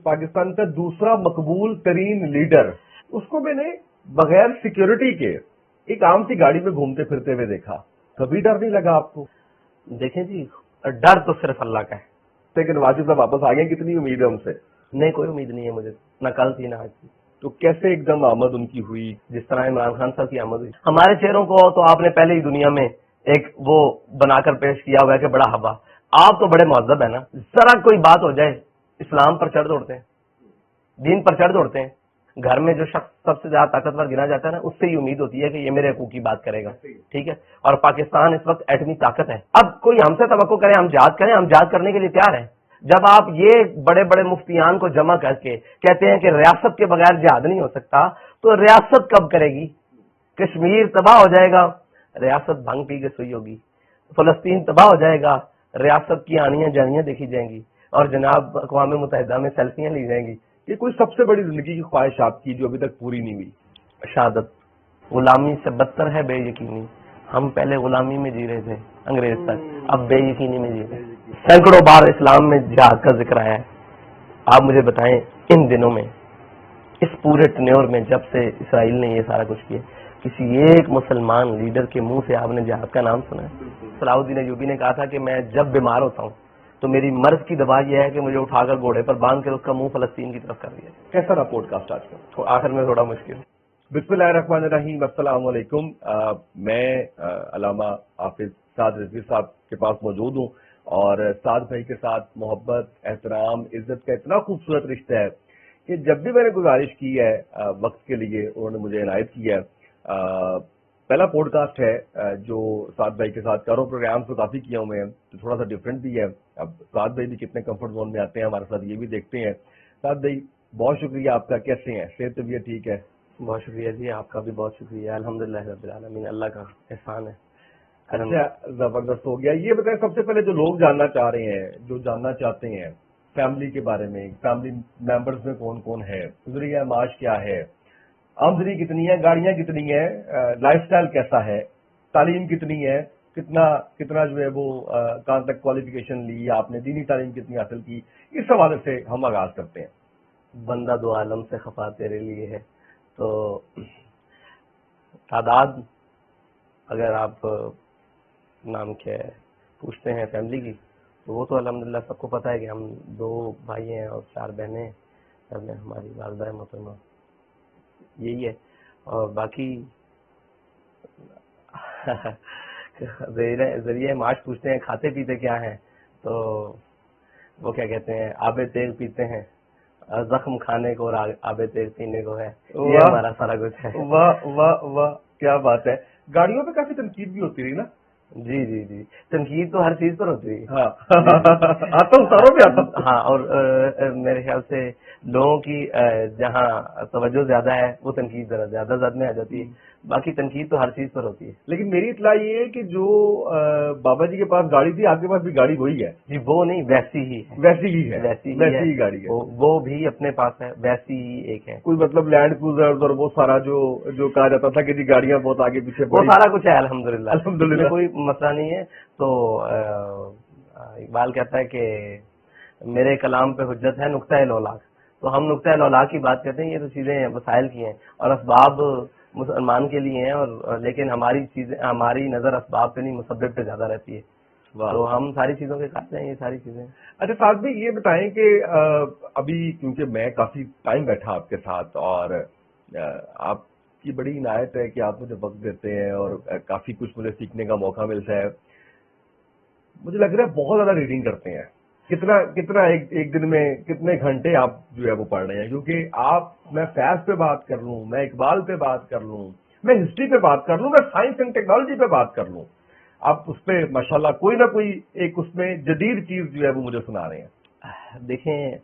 پاکستان کا دوسرا مقبول ترین لیڈر، اس کو میں نے بغیر سیکیورٹی کے ایک عام سی گاڑی میں گھومتے پھرتے ہوئے دیکھا. کبھی ڈر نہیں لگا آپ کو؟ دیکھیں جی، ڈر تو صرف اللہ کا ہے. لیکن واجد صاحب واپس آ گئے، کتنی امید ہے ان سے؟ نہیں، کوئی امید نہیں ہے مجھے، نہ کل تھی نہ آج تھی. تو کیسے ایک دم آمد ان کی ہوئی؟ جس طرح عمران خان صاحب کی آمد ہوئی. ہمارے چہروں کو تو آپ نے پہلے ہی دنیا میں ایک وہ بنا کر پیش کیا ہوا ہے کہ بڑا ہوا. آپ تو بڑے مہذب ہیں نا، ذرا کوئی بات ہو جائے اسلام پر چڑھ دوڑتے ہیں، دین پر چڑھ دوڑتے ہیں. گھر میں جو شخص سب سے زیادہ طاقتور گنا جاتا ہے نا، اس سے ہی امید ہوتی ہے کہ یہ میرے حقوق کی بات کرے گا. ٹھیک ہے، اور پاکستان اس وقت ایٹمی طاقت ہے. اب کوئی ہم سے توقع کرے ہم جہاد کریں، ہم جہاد کرنے کے لیے تیار ہیں. جب آپ یہ بڑے بڑے مفتیان کو جمع کر کے کہتے ہیں کہ ریاست کے بغیر جہاد نہیں ہو سکتا، تو ریاست کب کرے گی؟ کشمیر تباہ ہو جائے گا، ریاست بھنگ پی کے سوئی ہوگی. فلسطین تباہ ہو جائے گا، ریاست کی آنیاں جانیاں دیکھی جائیں گی، اور جناب اقوام متحدہ میں سیلفیاں لی جائیں گی. یہ کوئی سب سے بڑی زندگی کی خواہش آپ کی جو ابھی تک پوری نہیں ہوئی؟ شہادت. غلامی سے بدتر ہے بے یقینی. ہم پہلے غلامی میں جی رہے تھے انگریز تک، اب بے یقینی میں جی رہے ہیں. سینکڑوں بار اسلام میں جہاد کا ذکر آیا ہے. آپ مجھے بتائیں ان دنوں میں، اس پورے ٹنیور میں جب سے اسرائیل نے یہ سارا کچھ کیا، کسی ایک مسلمان لیڈر کے منہ سے آپ نے جہاد کا نام سنا ہے؟ صلاح الدین ایوبی نے کہا تھا کہ میں جب بیمار ہوتا ہوں تو میری مرض کی دوا یہ ہے کہ مجھے اٹھا کر گھوڑے پر باندھ کر اس کا منہ فلسطین کی طرف کر دیا. کیسا رہا پوڈ کاسٹ آج کا؟ تو آخر میں تھوڑا مشکل. بسم اللہ الرحمن الرحیم. السلام علیکم. میں علامہ حافظ سعد رضوی صاحب کے پاس موجود ہوں، اور سعد بھائی کے ساتھ محبت، احترام، عزت کا اتنا خوبصورت رشتہ ہے کہ جب بھی میں نے گزارش کی ہے وقت کے لیے، انہوں نے مجھے عنایت کیا ہے. پہلا پوڈ کاسٹ ہے جو سعد بھائی کے ساتھ کرو. پروگرام تو کافی کیا ہوئے ہیں تو تھوڑا سا ڈفرینٹ بھی ہے. اب سعد بھائی بھی کتنے کمفرٹ زون میں آتے ہیں ہمارے ساتھ، یہ بھی دیکھتے ہیں. سعد بھائی بہت شکریہ آپ کا. کیسے ہیں؟ صحت طبیعت ٹھیک ہے؟ بہت شکریہ جی، آپ کا بھی بہت شکریہ. الحمدللہ رب العالمین، اللہ کا احسان ہے. اچھا، زبردست ہو گیا. یہ بتائیں سب سے پہلے جو لوگ جاننا چاہ رہے ہیں، جو جاننا چاہتے ہیں فیملی کے بارے میں، فیملی ممبرز میں کون کون ہے، ذریعہ معاش کیا ہے، آمدنی کتنی ہے، گاڑیاں کتنی ہیں، لائف سٹائل کیسا ہے، تعلیم کتنی ہے، کتنا جو ہے وہ کہاں تک کوالیفیکیشن لی آپ نے، دینی تعلیم کتنی حاصل کی، اس حوالے سے ہم آغاز کرتے ہیں. بندہ دو عالم سے خفا تیرے لیے ہے. تو تعداد اگر آپ نام کیا ہے پوچھتے ہیں فیملی کی، تو وہ تو الحمدللہ سب کو پتہ ہے کہ ہم 2 بھائی ہیں اور 4 بہنیں ہیں. سب میں ہماری والدہ محترمہ یہی ہے. اور باقی ذریعہ معاش پوچھتے ہیں کھاتے پیتے کیا ہیں، تو وہ کیا کہتے ہیں آب تیغ پیتے ہیں، زخم کھانے کو اور آب تیغ پینے کو ہے. یہ ہمارا سارا کچھ ہے. واہ واہ واہ، کیا بات ہے. گاڑیوں پہ کافی تنقید بھی ہوتی رہی نا؟ جی جی جی، تنقید تو ہر چیز پر ہوتی ہے. ہاں، اور میرے خیال سے لوگوں کی جہاں توجہ زیادہ ہے وہ تنقید ذرا زیادہ زد میں آ جاتی ہے. باقی تنقید تو ہر چیز پر ہوتی ہے. لیکن میری اطلاع یہ ہے کہ جو بابا جی کے پاس گاڑی تھی، آپ کے پاس بھی گاڑی وہی ہے؟ جی وہ نہیں، ویسی ہی ہے. ویسی ہی گاڑی ہے. وہ بھی اپنے پاس ہے، ویسی ہی ایک ہے. کوئی مطلب لینڈ کروزر اور وہ سارا جو کہا جاتا تھا کہ جی گاڑیاں بہت آگے پیچھے، وہ سارا کچھ ہے الحمدللہ. کوئی مسئلہ نہیں ہے. تو اقبال کہتا ہے کہ میرے کلام پہ حجت ہے نقطۂ لولاک. تو ہم نقطۂ لولاک کی بات کرتے ہیں. یہ تو چیزیں وسائل کی ہیں اور اسباب مسلمان کے لیے ہیں، اور لیکن ہماری نظر اسباب پہ نہیں مسبب پہ زیادہ رہتی ہے. تو ہم ساری چیزوں کے قائل ہیں. یہ ساری چیزیں. اچھا ساتھ بھی یہ بتائیں کہ ابھی کیونکہ میں کافی ٹائم بیٹھا آپ کے ساتھ، اور آپ کی بڑی عنایت ہے کہ آپ مجھے وقت دیتے ہیں اور کافی کچھ مجھے سیکھنے کا موقع ملتا ہے. مجھے لگ رہا ہے بہت زیادہ ریڈنگ کرتے ہیں. کتنا ایک دن میں کتنے گھنٹے آپ جو ہے وہ پڑھ رہے ہیں؟ کیونکہ میں فیض پہ بات کر لوں، میں اقبال پہ بات کر لوں، میں ہسٹری پہ بات کر لوں، میں سائنس اینڈ ٹیکنالوجی پہ بات کر لوں، آپ اس پہ ماشاءاللہ کوئی نہ کوئی ایک اس میں جدید چیز جو ہے وہ مجھے سنا رہے ہیں. دیکھیں،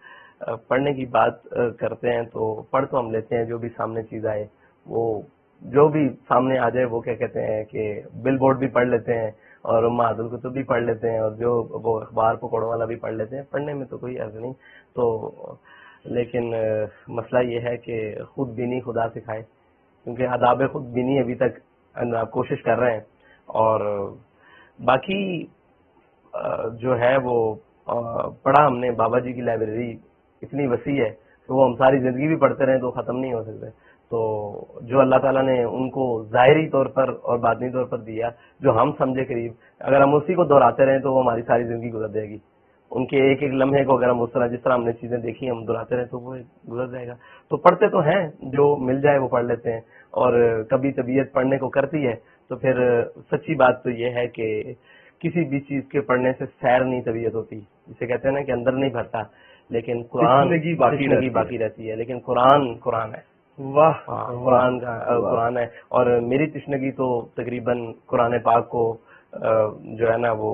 پڑھنے کی بات کرتے ہیں تو پڑھ تو ہم لیتے ہیں جو بھی سامنے چیز آئے، وہ جو بھی سامنے آ جائے وہ کیا کہتے ہیں کہ بل بورڈ بھی پڑھ لیتے ہیں اور معاد الکتب بھی پڑھ لیتے ہیں اور جو وہ اخبار پکوڑوں والا بھی پڑھ لیتے ہیں. پڑھنے میں تو کوئی عرض نہیں. تو لیکن مسئلہ یہ ہے کہ خود بینی خدا سکھائے، کیونکہ آداب خود بینی ابھی تک کوشش کر رہے ہیں. اور باقی جو ہے وہ پڑھا ہم نے بابا جی کی لائبریری اتنی وسیع ہے کہ وہ ہم ساری زندگی بھی پڑھتے رہیں تو ختم نہیں ہو سکتے. تو جو اللہ تعالیٰ نے ان کو ظاہری طور پر اور باطنی طور پر دیا، جو ہم سمجھے قریب، اگر ہم اسی کو دہراتے رہیں تو وہ ہماری ساری زندگی گزر جائے گی. ان کے ایک ایک لمحے کو اگر ہم اس طرح جس طرح ہم نے چیزیں دیکھی ہم دہراتے رہیں تو وہ گزر جائے گا. تو پڑھتے تو ہیں، جو مل جائے وہ پڑھ لیتے ہیں، اور کبھی طبیعت پڑھنے کو کرتی ہے تو پھر سچی بات تو یہ ہے کہ کسی بھی چیز کے پڑھنے سے سیر نہیں طبیعت ہوتی، جسے کہتے ہیں نا کہ اندر نہیں بھرتا، لیکن قرآن تشنگی باقی رہتی ہے. لیکن قرآن ہے. واہ قرآن ہے. اور میری تشنگی تو تقریباً قرآن پاک کو جو ہے نا وہ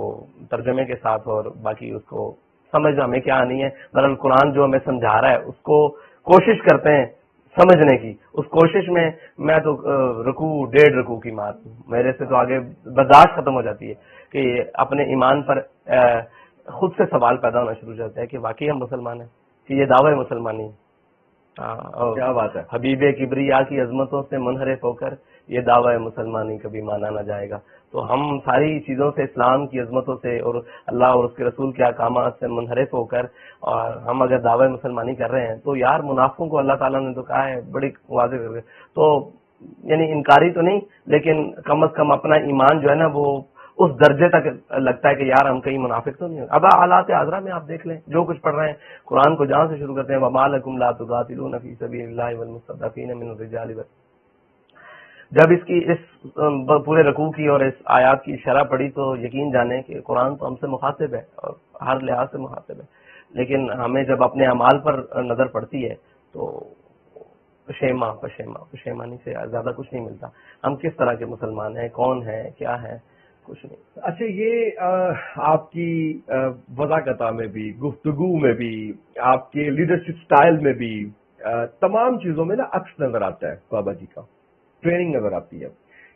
ترجمے کے ساتھ اور باقی اس کو سمجھنا ہمیں کیا آنی ہے. بہرحال قرآن جو ہمیں سمجھا رہا ہے اس کو کوشش کرتے ہیں سمجھنے کی. اس کوشش میں تو رکوع 1.5 رکوع کی مار ہوں، میرے سے تو آگے برداشت ختم ہو جاتی ہے کہ اپنے ایمان پر خود سے سوال پیدا ہونا شروع ہو جاتا ہے کہ واقعی ہم مسلمان ہیں، کہ یہ دعوی مسلمانی ہے. کیا بات ہے. حبیب کبریا کی عظمتوں سے منحرف ہو کر یہ دعوی مسلمانی کبھی مانا نہ جائے گا. تو ہم ساری چیزوں سے، اسلام کی عظمتوں سے اور اللہ اور اس کے رسول کے احکامات سے منحرف ہو کر اور ہم اگر دعوی مسلمانی کر رہے ہیں تو یار منافقوں کو اللہ تعالیٰ نے تو کہا ہے بڑی واضح کر کے، تو یعنی انکاری تو نہیں لیکن کم از کم اپنا ایمان جو ہے نا وہ اس درجے تک لگتا ہے کہ یار ہم کہیں منافق تو نہیں ہیں. اب حالات حاضرہ میں آپ دیکھ لیں جو کچھ پڑھ رہے ہیں، قرآن کو جہاں سے شروع کرتے ہیں وَمَا لَكُمْ لَا تُقَاتِلُونَ فِي سَبِيلِ اللَّهِ وَالْمُسْتَضْعَفِينَ مِنَ الرِّجَالِ. جب اس کی اس پورے رکوع کی اور اس آیات کی شرح پڑھی تو یقین جانیں کہ قرآن تو ہم سے مخاطب ہے اور ہر لحاظ سے مخاطب ہے، لیکن ہمیں جب اپنے اعمال پر نظر پڑتی ہے تو پشیمانی سے زیادہ کچھ نہیں ملتا. ہم کس طرح کے مسلمان ہیں، کون ہیں، کیا ہیں، کچھ نہیں. اچھا، یہ آپ کی وضاحت میں بھی، گفتگو میں بھی، آپ کے لیڈرشپ سٹائل میں بھی، تمام چیزوں میں نا عکس نظر آتا ہے بابا جی کا، ٹریننگ نظر آتی ہے.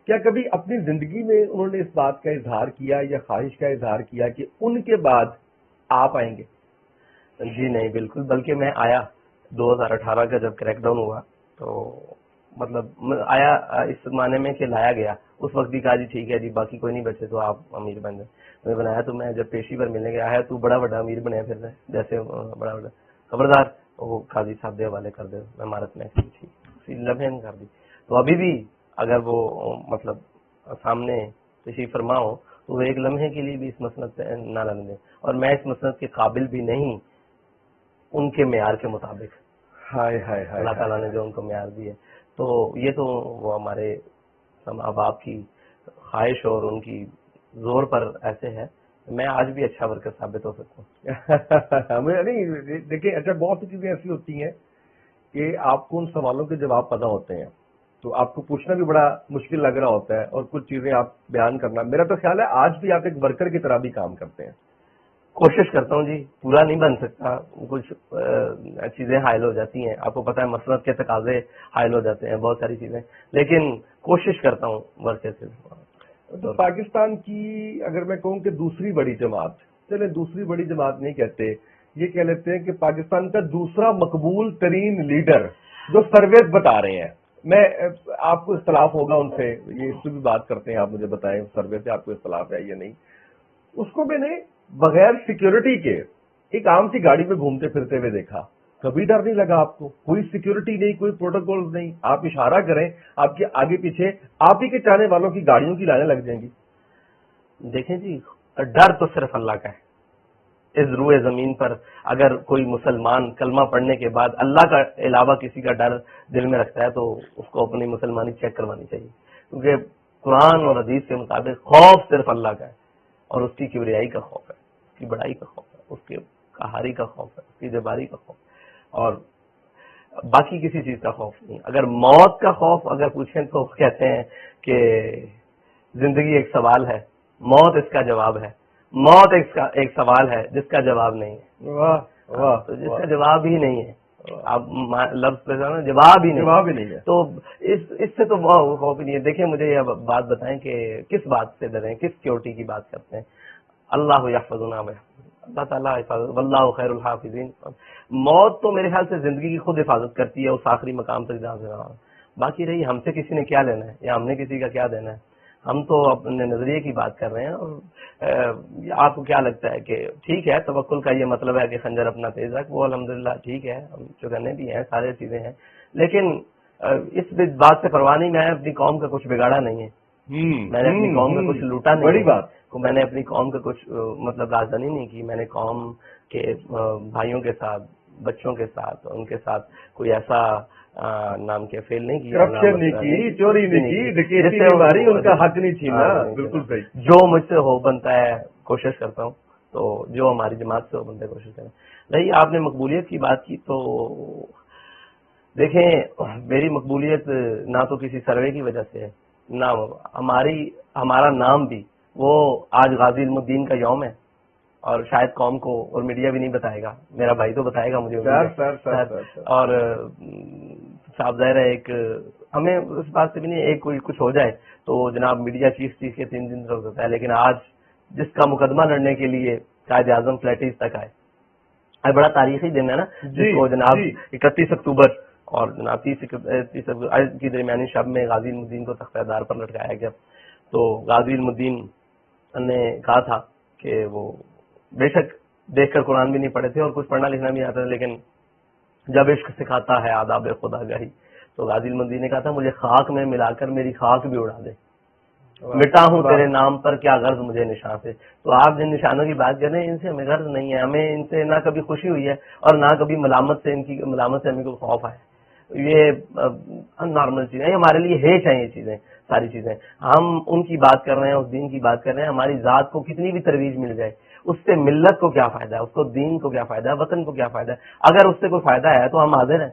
کیا کبھی اپنی زندگی میں انہوں نے اس بات کا اظہار کیا یا خواہش کا اظہار کیا کہ ان کے بعد آپ آئیں گے؟ جی نہیں، بالکل. بلکہ میں آیا 2018 کا جب کریک ڈاؤن ہوا تو مطلب آیا اس معنی میں کہ لایا گیا. اس وقت بھی کہا جی ٹھیک ہے جی باقی کوئی نہیں بچے تو آپ امیر بن جائیں. میں بنایا تو میں جب پیشی پر ملنے گیا ہے تو بڑا بڑا امیر بنیا پھر میں جیسے بڑا بڑا خبردار وہ قاضی صاحب دے حوالے کر دے عمارت میں اسی لمحے میں کر دی. تو ابھی بھی اگر وہ مطلب سامنے تشریف فرما ہو تو وہ ایک لمحے کے لیے بھی اس مسند سے نہ لگ دیں. اور میں اس مسند کے قابل بھی نہیں ان کے معیار کے مطابق. ہائے ہائے ہائے، اللہ تعالیٰ نے جو ان کو معیار دی ہے تو یہ تو وہ ہمارے ماں باپ کی خواہش اور ان کی زور پر ایسے ہے. میں آج بھی اچھا ورکر ثابت ہو سکتا ہوں. نہیں دیکھیں، اچھا بہت سی چیزیں ایسی ہوتی ہیں کہ آپ کو ان سوالوں کے جواب پتہ ہوتے ہیں تو آپ کو پوچھنا بھی بڑا مشکل لگ رہا ہوتا ہے اور کچھ چیزیں آپ بیان کرنا، میرا تو خیال ہے آج بھی آپ ایک ورکر کی طرح بھی کام کرتے ہیں. کوشش کرتا ہوں جی، پورا نہیں بن سکتا، کچھ چیزیں حائل ہو جاتی ہیں، آپ کو پتہ ہے مسلط کے تقاضے حائل ہو جاتے ہیں بہت ساری چیزیں، لیکن کوشش کرتا ہوں ورکر سے. تو پاکستان کی اگر میں کہوں کہ دوسری بڑی جماعت، چلے دوسری بڑی جماعت نہیں کہتے، یہ کہہ لیتے ہیں کہ پاکستان کا دوسرا مقبول ترین لیڈر جو سروے بتا رہے ہیں، میں آپ کو اختلاف ہوگا ان سے، یہ اس سے بھی بات کرتے ہیں، آپ مجھے بتائیں سروے سے آپ کو اختلاف ہے یا نہیں. اس کو میں نے بغیر سیکیورٹی کے ایک عام سی گاڑی میں گھومتے پھرتے ہوئے دیکھا. کبھی ڈر نہیں لگا آپ کو؟ کوئی سیکیورٹی نہیں، کوئی پروٹوکول نہیں، آپ اشارہ کریں آپ کے آگے پیچھے آپ ہی کے چاہنے والوں کی گاڑیوں کی لائنیں لگ جائیں گی. دیکھیں جی، ڈر تو صرف اللہ کا ہے. اس روئے زمین پر اگر کوئی مسلمان کلمہ پڑھنے کے بعد اللہ کا علاوہ کسی کا ڈر دل میں رکھتا ہے تو اس کو اپنی مسلمانی چیک کروانی چاہیے، کیونکہ قرآن اور حدیث کے مطابق خوف صرف اللہ کا ہے اور اس کی کبریائی کا خوف ہے، اس کی بڑائی کا خوف ہے، اس کی قہاری کا خوف ہے، اس کی جباری کا خوف ہے، اور باقی کسی چیز کا خوف نہیں. اگر موت کا خوف اگر پوچھیں تو کہتے ہیں کہ زندگی ایک سوال ہے، موت اس کا جواب ہے. موت ایک سوال ہے جس کا جواب نہیں ہے. واہ واہ، تو جس کا جواب ہی نہیں ہے، آپ لفظ پہ جواب ہی نہیں ہے، تو اس سے تو خوف ہی نہیں ہے. دیکھیں مجھے یہ بات بتائیں کہ کس بات سے ڈریں، کس سیکورٹی کی بات کرتے ہیں. اللہ یحفظنا، اللہ تعالیٰ حفاظت، واللہ خیر الحافظین. موت تو میرے خیال سے زندگی کی خود حفاظت کرتی ہے اس آخری مقام تک جہاں سے رہا. باقی رہی ہم سے کسی نے کیا لینا ہے یا ہم نے کسی کا کیا دینا ہے. ہم تو اپنے نظریے کی بات کر رہے ہیں. اور آپ کو کیا لگتا ہے کہ ٹھیک ہے توکل کا یہ مطلب ہے کہ خنجر اپنا تیز رکھ، وہ الحمدللہ ٹھیک ہے، ہم چکنے بھی ہیں، سارے چیزیں ہیں، لیکن اس بات سے پرواہ نہیں، میں نے اپنی قوم کا کچھ بگاڑا نہیں ہے، میں نے اپنی قوم کا کچھ لوٹا نہیں، بڑی بات، میں نے اپنی قوم کا کچھ مطلب رازدانی نہیں کی. میں نے قوم کے بھائیوں کے ساتھ، بچوں کے ساتھ، ان کے ساتھ کوئی ایسا نام کے فیل نہیں کیا، کرپشن نہیں کی، چوری نہیں کی، ڈکیتی نہیں ماری، ان کا حق نہیں چھینا. بالکل صحیح. جو مجھ سے ہو بنتا ہے کوشش کرتا ہوں، تو جو ہماری جماعت سے ہو بنتا ہے کوشش کریں. نہیں، آپ نے مقبولیت کی بات کی، تو دیکھیں میری مقبولیت نہ تو کسی سروے کی وجہ سے ہے، نہ ہمارا نام بھی، وہ آج غازی علم الدین کا یوم ہے، اور شاید قوم کو اور میڈیا بھی نہیں بتائے گا، میرا بھائی تو بتائے گا مجھے. اور صاحب ظاہر ہے ایک ہمیں اس بات سے بھی نہیں، ایک کوئی کچھ ہو جائے تو جناب میڈیا چیز کے 3 دن رک سکتا ہے، لیکن آج جس کا مقدمہ لڑنے کے لیے قائد اعظم فلیٹیز تک آئے، بڑا تاریخی دن ہے نا، جس کو جناب 31 اکتوبر اور جناب 30 کی درمیانی شب میں غازی علم الدین کو تختہ دار پر لٹکایا گیا. تو غازی علم الدین نے کہا تھا کہ وہ بے شک دیکھ کر قرآن بھی نہیں پڑھے تھے اور کچھ پڑھنا لکھنا بھی آتا تھا، لیکن جب عشق سکھاتا ہے آداب خدا گاہی، تو غازی علم الدین نے کہا تھا مجھے خاک میں ملا کر میری خاک بھی اڑا دے، مٹا ہوں تیرے نام پر کیا غرض مجھے نشان سے. تو آپ جن نشانوں کی بات کر رہے ہیں ان سے ہمیں غرض نہیں ہے، ہمیں ان سے نہ کبھی خوشی ہوئی ہے اور نہ کبھی ملامت سے ہمیں کوئی خوف آئے. یہ نارمل چیزیں ہمارے لیے ہے چاہیے، چیزیں ساری چیزیں ہم ان کی بات کر رہے ہیں، اس دین کی بات کر رہے ہیں. ہماری ذات کو کتنی بھی ترویج مل جائے، اس سے ملت کو کیا فائدہ ہے، اس کو دین کو کیا فائدہ ہے، وطن کو کیا فائدہ ہے. اگر اس سے کوئی فائدہ ہے تو ہم حاضر ہیں،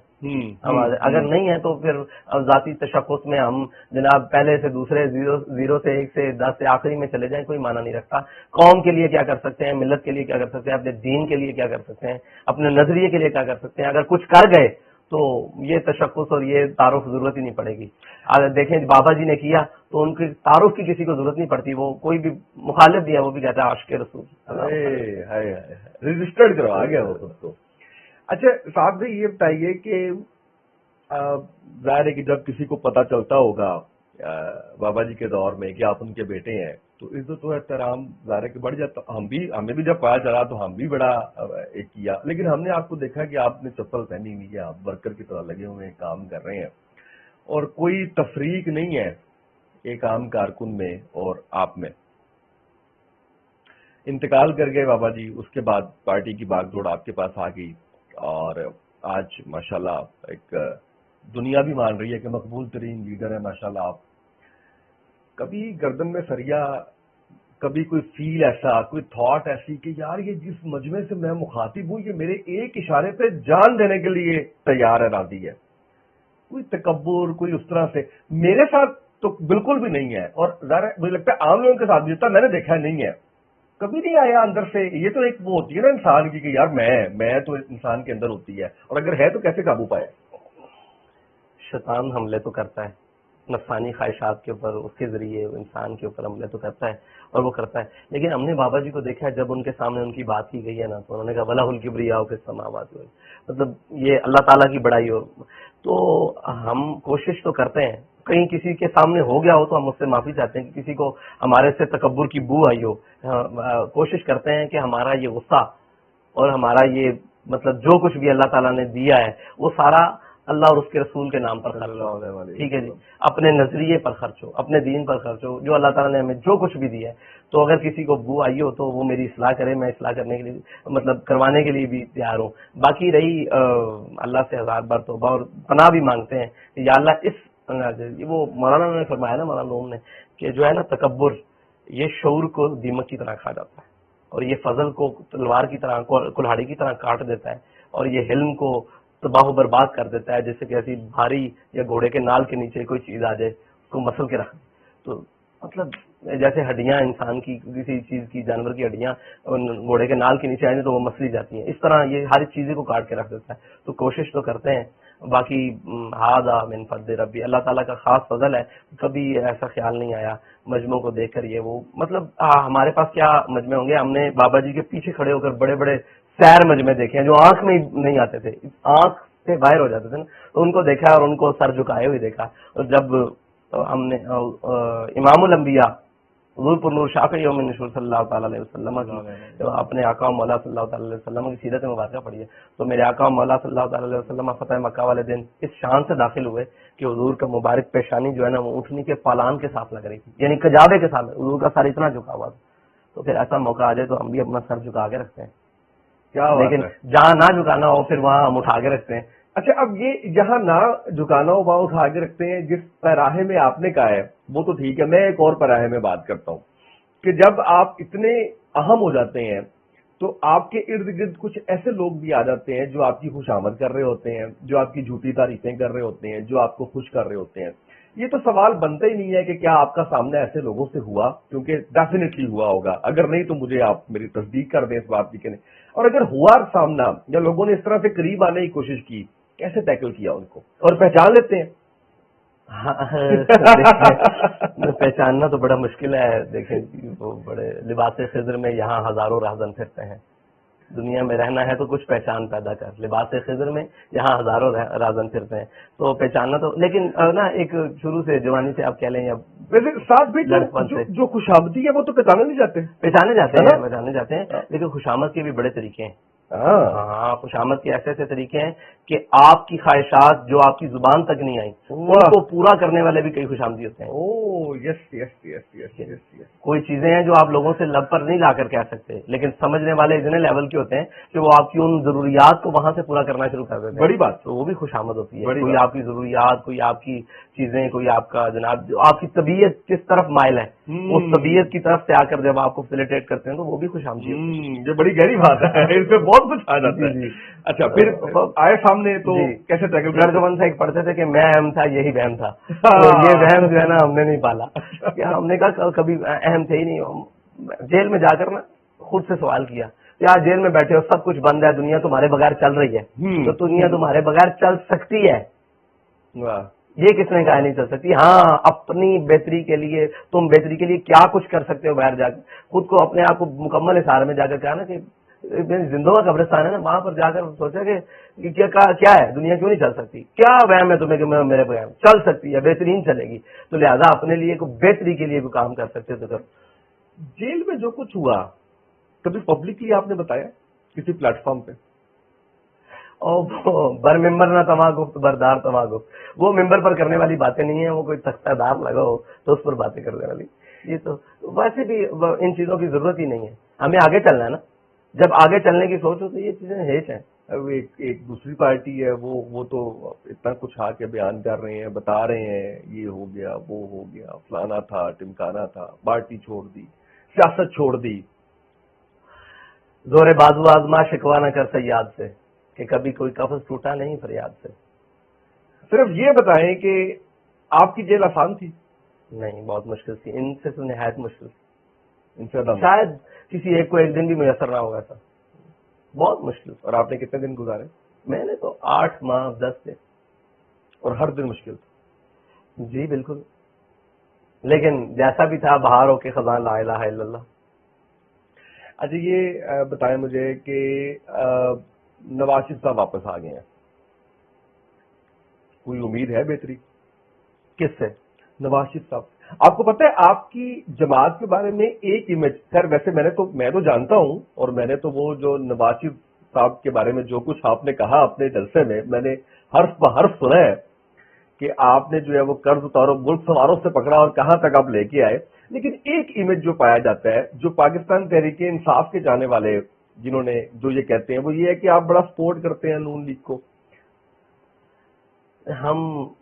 اگر نہیں ہے تو پھر ذاتی تشخص میں ہم جناب پہلے سے دوسرے 0 سے 1 سے 10 سے آخری میں چلے جائیں، کوئی معنی نہیں رکھتا. قوم کے لیے کیا کر سکتے ہیں، ملت کے لیے کیا کر سکتے ہیں، اپنے دین کے لیے کیا کر سکتے ہیں، اپنے نظریے کے لیے کیا کر سکتے ہیں. اگر کچھ کر گئے تو یہ تشخص اور یہ تعارف ضرورت ہی نہیں پڑے گی. اگر دیکھیں بابا جی نے کیا تو ان کے تعارف کی کسی کو ضرورت نہیں پڑتی، وہ کوئی بھی مخالف بھی ہے وہ بھی کہتا ہے عاشق رسول، رجسٹرڈ کروا گیا وہ خود کو. اچھا صاحب جی یہ بتائیے کہ ظاہر ہے کہ جب کسی کو پتہ چلتا ہوگا بابا جی کے دور میں کہ آپ ان کے بیٹے ہیں تو عزت و احترام ظاہر ہے کہ بڑھ جاتا. ہمیں بھی جب پایا چلا تو ہم بھی بڑا ایک کیا، لیکن ہم نے آپ کو دیکھا کہ آپ نے چپل پہنی ہوئی ہے، آپ ورکر کی طرح لگے ہوئے ہیں، کام کر رہے ہیں، اور کوئی تفریق نہیں ہے ایک عام کارکن میں اور آپ میں. انتقال کر گئے بابا جی، اس کے بعد پارٹی کی باغ دوڑ آپ کے پاس آ گئی، اور آج ماشاءاللہ ایک دنیا بھی مان رہی ہے کہ مقبول ترین لیڈر ہے ماشاءاللہ آپ. کبھی گردن میں سریا، کبھی کوئی فیل ایسا، کوئی تھاٹ ایسی کہ یار یہ جس مجمع سے میں مخاطب ہوں یہ میرے ایک اشارے پہ جان دینے کے لیے تیار ہے، راضی ہے، کوئی تکبر کوئی اس طرح سے میرے ساتھ تو بالکل بھی نہیں ہے، اور ظاہر مجھے لگتا ہے عام لوگوں کے ساتھ جتنا میں نے دیکھا نہیں ہے، کبھی نہیں آیا اندر سے. یہ تو ایک وہ ہوتی ہے نا انسان کی کہ یار میں تو انسان کے اندر ہوتی ہے، اور اگر ہے تو کیسے قابو پائے. شیطان حملے تو کرتا ہے نفسانی خواہشات کے اوپر، اس کے ذریعے انسان کے اوپر حملے تو کرتا ہے اور وہ کرتا ہے. لیکن ہم نے بابا جی کو دیکھا ہے جب ان کے سامنے ان کی بات کی گئی ہے نا تو انہوں نے کہا وَلَهُ الْكِبْرِيَاءُ فِي السَّمَاوَاتِ وَالْأَرْضِ، مطلب یہ اللہ تعالیٰ کی بڑائی ہو. تو ہم کوشش تو کرتے ہیں، کہیں کسی کے سامنے ہو گیا ہو تو ہم اس سے معافی چاہتے ہیں کہ کسی کو ہمارے سے تکبر کی بو آئی ہو. کوشش کرتے ہیں کہ ہمارا یہ غصہ اور ہمارا یہ مطلب جو کچھ بھی اللہ تعالیٰ نے دیا ہے وہ سارا اللہ اور اس کے رسول کے نام پر خرچ ہو. ٹھیک ہے جی، اپنے نظریے پر خرچ ہو، اپنے دین پر خرچ ہو، جو اللہ تعالیٰ نے ہمیں جو کچھ بھی دیا ہے. تو اگر کسی کو بو آئی ہو تو وہ میری اصلاح کرے، میں اصلاح کرنے کے لیے مطلب کروانے کے لیے بھی تیار ہوں. باقی رہی اللہ سے 1000 بار توبہ اور پناہ بھی مانگتے ہیں کہ یا اللہ اس وہ مولانا نے فرمایا نا، مولانا روم نے، کہ جو ہے نا تکبر یہ شعور کو دیمک کی طرح کھا جاتا ہے، اور یہ فضل کو تلوار کی طرح کلہاڑی کی طرح کاٹ دیتا ہے، اور یہ حلم کو تباہ و برباد کر دیتا ہے. جیسے کہ ایسی بھاری یا گھوڑے کے نال کے نیچے کوئی چیز آ جائے اس کو مسل کے رکھ دے، تو مطلب جیسے ہڈیاں انسان کی کسی چیز کی، جانور کی ہڈیاں گھوڑے کے نال کے نیچے آئیں تو وہ مسلی جاتی ہیں، اس طرح یہ ہر چیزیں کو کاٹ کے رکھ دیتا ہے. تو کوشش تو کرتے ہیں. باقی ہذا من فضل ربی، اللہ تعالیٰ کا خاص فضل ہے. کبھی ایسا خیال نہیں آیا مجموعوں کو دیکھ کر یہ وہ مطلب ہمارے پاس کیا مجمع ہوں گے. ہم نے بابا جی کے پیچھے کھڑے ہو کر بڑے بڑے سیر مجمع دیکھے ہیں جو آنکھ میں نہیں آتے تھے، آنکھ سے باہر ہو جاتے تھے نا، تو ان کو دیکھا اور ان کو سر جھکائے ہوئے دیکھا. اور جب تو ہم نے امام الانبیاء حضور پر نور شافع یوم نشور صلی اللہ تعالیٰ علیہ وسلم کی اپنے آقا و مولا صلی اللہ تعالیٰ علیہ وسلم کی سیرت مبارکہ پڑھی ہے. تو میرے آقا و مولا صلی اللہ تعالیٰ علیہ وسلم فتح مکہ والے دن اس شان سے داخل ہوئے کہ حضور کا مبارک پیشانی جو ہے نا وہ اونٹنی کے پالان کے ساتھ لگ رہی تھی, یعنی کجاوے کے ساتھ. حضور کا سر اتنا جھکا ہوا تھا. تو پھر ایسا موقع آ جائے تو ہم بھی اپنا سر جھکا کے رکھتے ہیں, لیکن جہاں نہ جھکانا ہو پھر وہاں ہم اٹھا کے رکھتے ہیں. اچھا, اب یہ جہاں نہ جھکانا ہو وہاں اٹھا کے رکھتے ہیں. جس پیراہے میں آپ نے کہا ہے وہ تو ٹھیک ہے, میں ایک اور پیراہے میں بات کرتا ہوں کہ جب آپ اتنے اہم ہو جاتے ہیں تو آپ کے ارد گرد کچھ ایسے لوگ بھی آ جاتے ہیں جو آپ کی خوش آمد کر رہے ہوتے ہیں, جو آپ کی جھوٹی تعریفیں کر رہے ہوتے ہیں, جو آپ کو خوش کر رہے ہوتے ہیں. یہ تو سوال بنتا ہی نہیں ہے کہ کیا آپ کا سامنا ایسے لوگوں سے ہوا, کیونکہ ڈیفینیٹلی ہوا ہوگا. اگر نہیں تو مجھے آپ میری تصدیق کر دیں اس بات کی کہ نہیں. اور اگر ہوا سامنا یا لوگوں نے اس طرح سے قریب آنے کی کوشش کی, کیسے ٹیکل کیا ان کو اور پہچان لیتے ہیں؟ پہچاننا تو بڑا مشکل ہے. دیکھیں وہ بڑے لباس خضر میں یہاں ہزاروں راہزن پھرتے ہیں. دنیا میں رہنا ہے تو کچھ پہچان پیدا کر. لباس خضر میں یہاں ہزاروں راہزن پھرتے ہیں, تو پہچاننا تو لیکن نا ایک شروع سے جوانی سے آپ کہہ لیں یا ویسے ساتھ بھی جو خوشامدی ہے وہ تو پہچانے نہیں جاتے, پہچانے جاتے ہیں. لیکن خوشامد کے بھی بڑے طریقے ہیں. ہاں, خوشامد کے ایسے ایسے طریقے ہیں کہ آپ کی خواہشات جو آپ کی زبان تک نہیں آئی ان کو پورا کرنے والے بھی کئی خوشامدی ہوتے ہیں. کوئی چیزیں ہیں جو آپ لوگوں سے لب پر نہیں لا کر کہہ سکتے, لیکن سمجھنے والے اتنے لیول کے ہوتے ہیں کہ وہ آپ کی ان ضروریات کو وہاں سے پورا کرنا شروع کر دیتے ہیں. بڑی بات, تو وہ بھی خوشامد ہوتی ہے. کوئی آپ کی ضروریات, کوئی آپ کی چیزیں, کوئی آپ کا جناب جو آپ کی طبیعت کس طرف مائل ہے اس طبیعت کی طرف سے آ کر جب آپ کو فیلیٹیٹ کرتے ہیں تو وہ بھی خوشامدی ہوتی ہے. یہ بڑی گہری بات ہے, اس میں بہت کچھ آ جاتا ہے. اچھا, پھر آئے سامنے تو کیسے ٹیکل کر؟ لڑکپن سے ایک پڑھتے تھے کہ میں اہم تھا, یہی وہم تھا. تو یہ وہم جو ہے نا ہم نے نہیں پالا. ہم نے کہا کبھی اہم تھے ہی نہیں. جیل میں جا کر نا خود سے سوال کیا, یار جیل میں بیٹھے ہو, سب کچھ بند ہے, دنیا تمہارے بغیر چل رہی ہے, تو دنیا تمہارے بغیر چل سکتی ہے. یہ کس نے کہا نہیں چل سکتی؟ ہاں, اپنی بہتری کے لیے, تم بہتری کے لیے کیا کچھ کر سکتے ہو باہر جا کے. خود کو اپنے آپ کو مکمل احسار میں جا کر کہا نا کہ زندوں کا قبرستان ہے نا, وہاں پر جا کر سوچا کہ کیا ہے, دنیا کیوں نہیں چل سکتی, کیا وہم ہے تمہیں کہ میرے بغیر چل سکتی ہے, بہترین چلے گی, تو لہذا اپنے لیے بہتری کے لیے بھی کام کر سکتے تو کرو. جیل میں جو کچھ ہوا کبھی پبلکلی آپ نے بتایا کسی پلیٹ فارم پہ؟ بر ممبر نہ تما گفت بردار تما گفت, وہ ممبر پر کرنے والی باتیں نہیں ہیں, وہ کوئی تختہ دار لگا ہو تو اس پر باتیں کرنے والی. یہ تو ویسے بھی ان چیزوں کی ضرورت ہی نہیں ہے. ہمیں آگے چلنا ہے نا, جب آگے چلنے کی سوچ ہو تو یہ چیزیں ہیچ ہیں. ایک دوسری پارٹی ہے وہ تو اتنا کچھ آ کے بیان کر رہے ہیں, بتا رہے ہیں یہ ہو گیا, وہ ہو گیا, فلانا تھا, ٹمکانا تھا, پارٹی چھوڑ دی, سیاست چھوڑ دی. زور بازو آزما شکوا نہ کر سیاد سے, کہ کبھی کوئی قفس ٹوٹا نہیں فریاد سے. صرف یہ بتائیں کہ آپ کی جیل آسان تھی؟ نہیں, بہت مشکل تھی. ان سے تو نہایت مشکل تھی. ان سے شاید کسی ایک کو ایک دن بھی میسر نہ ہوگا. سر بہت مشکل. اور آپ نے کتنے دن گزارے؟ میں نے تو 8 ماہ 10 دن. اور ہر دن مشکل تھا؟ جی بالکل, لیکن جیسا بھی تھا بہار ہو کے خزاں لا الہ الا اللہ. اچھا, یہ بتائیں مجھے کہ نواز شریف صاحب واپس آ گئے ہیں, کوئی امید ہے بہتری؟ کس سے؟ نواز شریف صاحب. آپ کو پتہ ہے آپ کی جماعت کے بارے میں ایک امیج, خیر ویسے میں تو جانتا ہوں, اور میں نے تو وہ جو نواز شریف صاحب کے بارے میں جو کچھ آپ نے کہا اپنے جلسے میں نے حرف بہ حرف سنا ہے کہ آپ نے جو ہے وہ قرض اتارو ملک سواروں سے پکڑا اور کہاں تک آپ لے کے آئے. لیکن ایک امیج جو پایا جاتا ہے, جو پاکستان تحریک انصاف کے جانے والے جنہوں نے جو یہ کہتے ہیں, وہ یہ ہے کہ آپ بڑا سپورٹ کرتے ہیں نون لیگ کو. ہم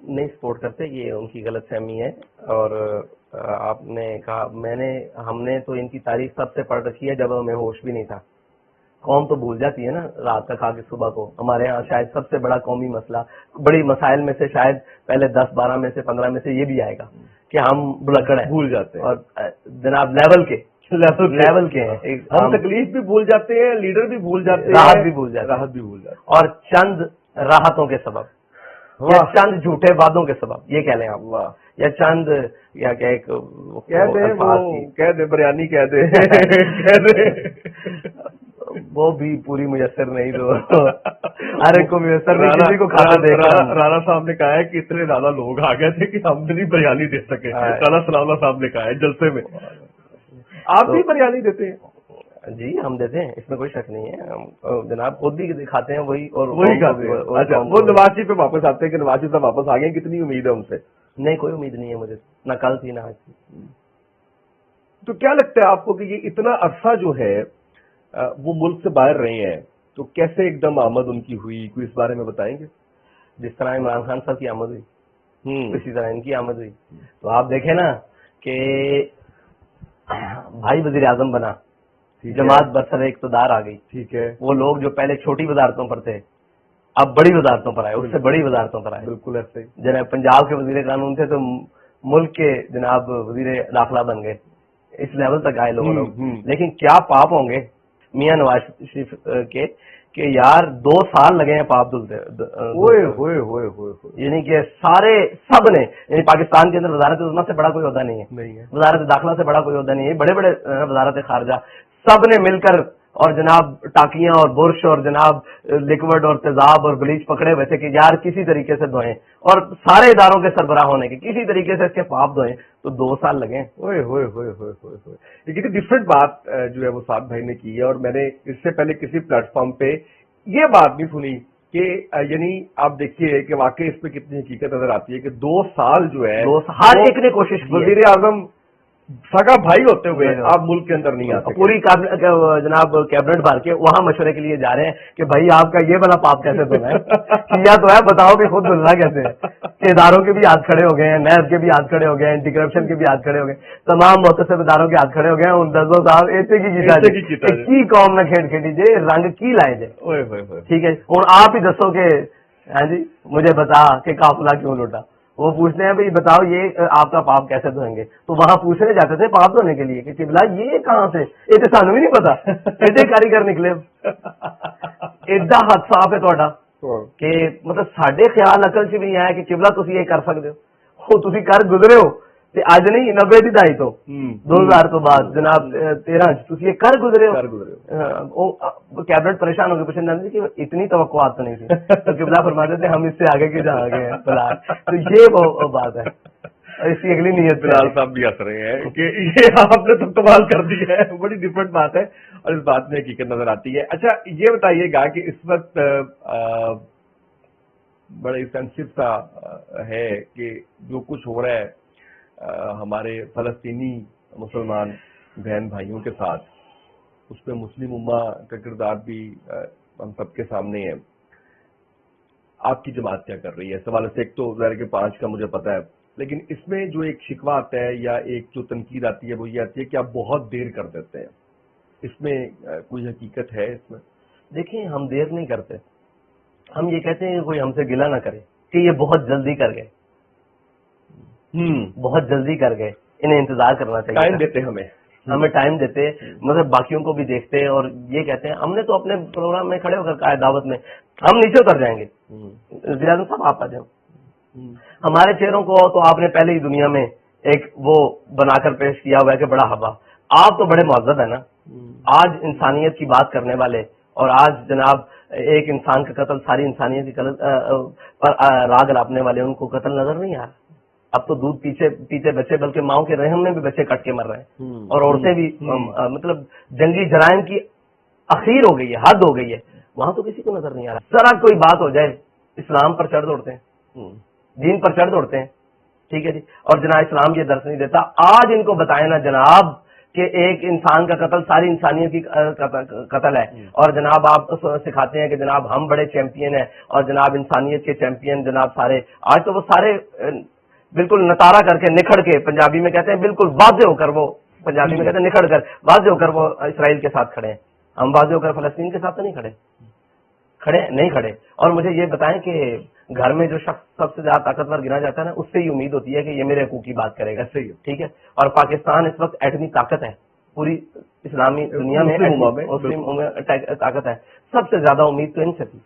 نہیں سپورٹ کرتے, یہ ان کی غلط فہمی ہے. اور آپ نے کہا ہم نے تو ان کی تاریخ سب سے پڑھ رکھی ہے جب ہمیں ہوش بھی نہیں تھا. قوم تو بھول جاتی ہے نا رات کا کھا کے صبح کو. ہمارے ہاں شاید سب سے بڑا قومی مسئلہ, بڑی مسائل میں سے شاید پہلے 10-12 میں سے 15 میں سے یہ بھی آئے گا کہ ہم بلکڑ ہیں, بھول جاتے ہیں. اور جناب لیول کے ہیں, ہم تکلیف بھی بھول جاتے ہیں, لیڈر بھی بھول جاتے ہیں, راحت بھی بھول جاتے ہیں, اور چند راحتوں کے سبب یا چند جھوٹے وعدوں کے سبب, یہ کہہ لیں آپ, یا چند یا کہہ دے بریانی کہہ دے وہ بھی پوری میسر نہیں تو ہر ایک کو میسر نہیں، کسی کو کھانا دے کر رانا صاحب نے کہا ہے کہ اتنے زیادہ لوگ آ گئے تھے کہ ہم نہیں بریانی دے سکے. رانا سلام صاحب نے کہا ہے جلسے میں. آپ بھی بریانی دیتے ہیں؟ جی ہم دیتے ہیں، اس میں کوئی شک نہیں ہے. ہم جناب خود بھی کھاتے ہیں وہی، اور وہی کھاتے ہیں. اچھا، وہ نواز شریف پہ واپس آتے ہیں کہ نواز شریف صاحب واپس آ گئے، کتنی امید ہے ان سے؟ نہیں، کوئی امید نہیں ہے مجھے، نہ کل تھی نہ آج تھی. تو کیا لگتا ہے آپ کو کہ یہ اتنا عرصہ جو ہے وہ ملک سے باہر رہے ہیں، تو کیسے ایک دم آمد ان کی ہوئی؟ کوئی اس بارے میں بتائیں گے؟ جس طرح عمران خان صاحب کی آمد ہوئی اسی طرح ان کی آمد ہوئی. تو آپ دیکھیں نا کہ بھائی وزیر اعظم بنا، جماعت برسر اقتدار آ گئی. ٹھیک ہے. وہ لوگ جو پہلے چھوٹی وزارتوں پر تھے اب بڑی وزارتوں پر آئے، اس سے بڑی وزارتوں پر آئے. بالکل ایسے. جناب پنجاب کے وزیر قانون تھے تو ملک کے جناب وزیر داخلہ بن گئے. اس لیول تک آئے لوگ. لیکن کیا پاپ ہوں گے میاں نواز شریف کے کہ یار 2 سال لگے ہیں پاپ دھلتے. یعنی کہ سب نے، یعنی پاکستان کے اندر وزارت عظمیٰ سے بڑا کوئی عہدہ نہیں ہے، وزارت داخلہ سے بڑا کوئی عہدہ نہیں ہے، بڑے بڑے وزارت خارجہ سب نے مل کر اور جناب ٹاکیاں اور برش اور جناب لکوڈ اور تیزاب اور بلیچ پکڑے ہوئے تھے کہ یار کسی طریقے سے دھوئیں، اور سارے اداروں کے سربراہ ہونے کے کسی طریقے سے اس کے پاپ دھوئیں. تو 2 سال لگے. لیکن ڈفرینٹ بات جو ہے وہ سعد بھائی نے کی ہے، اور میں نے اس سے پہلے کسی پلیٹ فارم پہ یہ بات نہیں سنی کہ یعنی آپ دیکھیے کہ واقعی اس پہ کتنی حقیقت نظر آتی ہے کہ 2 سال جو ہے ہر ایک نے کوشش کی. وزیر اعظم سگا بھائی ہوتے ہوئے آپ ملک کے اندر نہیں آتے. پوری جناب کیبنٹ بھر کے وہاں مشورے کے لیے جا رہے ہیں کہ بھائی آپ کا یہ بڑا پاپ کیسے دھونا ہے، کیا تو ہے بتاؤ کہ خود دھلنا کیسے ہے. کہ اداروں کے بھی ہاتھ کھڑے ہو گئے ہیں، نیب کے بھی ہاتھ کھڑے ہو گئے ہیں، اینٹی کرپشن کے بھی ہاتھ کھڑے ہو گئے، تمام محتسب اداروں کے ہاتھ کھڑے ہو گئے ہیں. ان دسوں صاحب ایسے کی قوم نہ کھیڑ کھیڑی جے رنگ کی لائے جے. ٹھیک ہے، ہوں آپ ہی دسو کہ ہاں جی مجھے بتا کہ قافلہ کیوں لوٹا. وہ پوچھتے ہیں بھائی بتاؤ یہ آپ کا پاپ کیسے دھوئیں گے. تو وہاں پوچھنے جاتے تھے پاپ دھونے کے لیے کہ چبلا یہ کہاں سے، یہ تو سانو بھی نہیں پتا. ایڈے کاریگر نکلے، ایڈا ہاتھ صاف ہے تھوڑا کہ مطلب ساڈے خیال عقل چ بھی نہیں آیا کہ چبلا تسی یہ کر سکتے ہو. تسی کر گزرے ہو اج نہیں 90 کی دہائی تو 2000 تو بعد جناب 13 تسی یہ کر گزرے ہو. کیبنٹ پریشان ہو کے پوچھنے جاتے کہ اتنی توقعات تو نہیں تھی. تو قبلہ فرماتے تھے ہم اس سے آگے کے جہاں گئے ہیں فلحال. تو یہ وہ بات ہے. اس کی اگلی نیت بلال صاحب بھی ہنس رہے ہیں کہ یہ آپ نے تو کمال کر دی ہے. بڑی ڈفرینٹ بات ہے اور اس بات میں حقیقت نظر آتی ہے. اچھا یہ بتائیے گا کہ اس وقت بڑا سینسٹیو سا ہے کہ جو کچھ ہو رہا ہے ہمارے فلسطینی مسلمان بہن بھائیوں کے ساتھ، اس میں مسلم امہ کا کردار بھی ہم سب کے سامنے ہے. آپ کی جماعت کیا کر رہی ہے؟ سوال سے ایک تو ظاہر کہ 5 کا مجھے پتا ہے، لیکن اس میں جو ایک شکوہ آتا ہے یا ایک جو تنقید آتی ہے وہ یہ آتی ہے کہ آپ بہت دیر کر دیتے ہیں. اس میں کوئی حقیقت ہے اس میں؟ دیکھیں ہم دیر نہیں کرتے، ہم یہ کہتے ہیں کہ کوئی ہم سے گلہ نہ کرے کہ یہ بہت جلدی کر گئے. بہت جلدی کر گئے، انہیں انتظار کرنا چاہیے. ٹائم دیتے ہمیں ٹائم دیتے، مطلب باقیوں کو بھی دیکھتے اور یہ کہتے ہیں. ہم نے تو اپنے پروگرام میں کھڑے ہو کر کہا دعوت میں ہم نیچے اتر جائیں گے. وزیر اعظم صاحب آپ آ جاؤ. ہمارے چہروں کو تو آپ نے پہلے ہی دنیا میں ایک وہ بنا کر پیش کیا ہوا ہے کہ بڑا ہوا. آپ تو بڑے مہذب ہیں نا. آج انسانیت کی بات کرنے والے اور آج جناب ایک انسان کا قتل ساری انسانیت کی پر راگ لاپنے والے ان کو قتل نظر نہیں آ رہا. اب تو دودھ پیتے بچے بلکہ ماؤں کے رحم میں بھی بچے کٹ کے مر رہے ہیں اور عورتیں بھی مطلب جنگی جرائم کی اخیر ہو گئی ہے، حد ہو گئی ہے. وہاں تو کسی کو نظر نہیں آ رہا. ذرا کوئی بات ہو جائے اسلام پر چڑھ دوڑتے ہیں، دین پر چڑھ دوڑتے ہیں. ٹھیک ہے جی. اور جناب اسلام یہ درس نہیں دیتا. آج ان کو بتائیں نا جناب کہ ایک انسان کا قتل ساری انسانیت کی قتل ہے، اور جناب آپ سکھاتے ہیں کہ جناب ہم بڑے چیمپئن ہیں اور جناب انسانیت کے چیمپئن جناب سارے. آج تو وہ سارے بالکل نتارا کر کے نکھڑ کے، پنجابی میں کہتے ہیں بالکل واضح ہو کر، وہ پنجابی میں کہتے ہیں نکھڑ کر واضح ہو کر وہ اسرائیل کے ساتھ کھڑے ہیں. ہم واضح ہو کر فلسطین کے ساتھ تو نہیں کھڑے. اور مجھے یہ بتائیں کہ گھر میں جو شخص سب سے زیادہ طاقتور گنا جاتا ہے نا، اس سے ہی امید ہوتی ہے کہ یہ میرے حقوق کی بات کرے گا. صحیح، ٹھیک ہے. اور پاکستان اس وقت ایٹمی طاقت ہے پوری اسلامی دنیا میں، طاقت ہے. سب سے زیادہ امید تو ان سے تھی.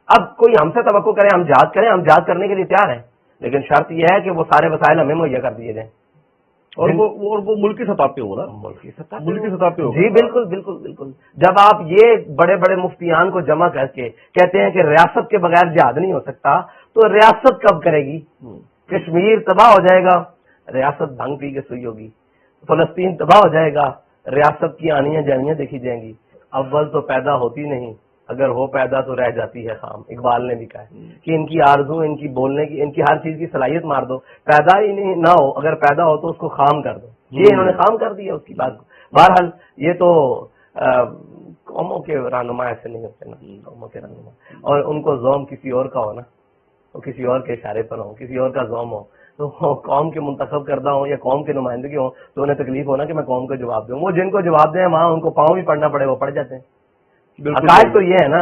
اب کوئی ہم سے توقع کرے ہم جہاد کریں، ہم جہاد کرنے کے لیے تیار ہیں، لیکن شرط یہ ہے کہ وہ سارے وسائل ہمیں مہیا کر دیے جائیں. اور وہ ملک کی سطح پہ ہو نا، ملک کی سطح پہ ہو. جی بالکل بالکل بالکل. جب آپ یہ بڑے بڑے مفتیان کو جمع کر کے کہتے ہیں کہ ریاست کے بغیر جہاد نہیں ہو سکتا، تو ریاست کب کرے گی؟ کشمیر تباہ ہو جائے گا، ریاست بھنگ پی کے سوئی ہوگی. فلسطین تباہ ہو جائے گا، ریاست کی آنیاں جانیاں دیکھی جائیں گی. اول تو پیدا ہوتی نہیں، اگر ہو پیدا تو رہ جاتی ہے خام. اقبال نے بھی کہا ہے کہ ان کی آرزو، ان کی بولنے کی، ان کی ہر چیز کی صلاحیت مار دو. پیدا ہی نہیں نہ ہو، اگر پیدا ہو تو اس کو خام کر دو. یہ انہوں نے خام کر دیا اس کی بات کو. بہرحال یہ تو قوموں کے رہنما ایسے نہیں ہوتے نا، قوموں کے رہنما. اور ان کو زوم کسی اور کا ہو نا، وہ کسی اور کے اشارے پر ہو، کسی اور کا زوم ہو، تو قوم کے منتخب کردہ ہوں یا قوم کے نمائندگی ہوں تو انہیں تکلیف ہونا کہ میں قوم کو جواب دوں. وہ جن کو جواب دیں وہاں ان کو پاؤں بھی پڑنا پڑے، وہ پڑ جاتے ہیں. عقائد تو یہ ہے نا،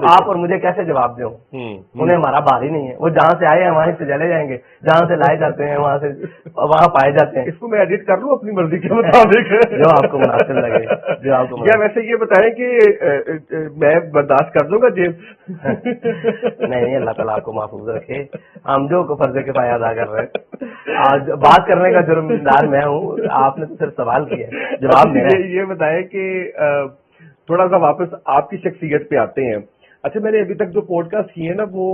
آپ اور مجھے کیسے جواب دیں؟ انہیں ہمارا بار ہی نہیں ہے. وہ جہاں سے آئے ہیں وہیں سے چلے جائیں گے، جہاں سے لائے جاتے ہیں وہاں پائے جاتے ہیں. اس کو میں ایڈٹ کر لوں اپنی مرضی کے مطابق، جو آپ کو مناسب لگے. جو آپ کو یا ویسے یہ بتائیں کہ میں برداشت کر دوں گا جیب؟ نہیں، اللہ تعالیٰ آپ کو محفوظ رکھے. ہم جو فرض کفایہ ادا کر رہے ہیں، آج بات کرنے کا جرمدار میں ہوں، آپ نے تو صرف سوال کیا ہے، جواب میرا ہے. یہ بتائیں کہ تھوڑا سا واپس آپ کی شخصیت پہ آتے ہیں. اچھا، میں نے ابھی تک جو پوڈ کاسٹ کیے ہیں نا، وہ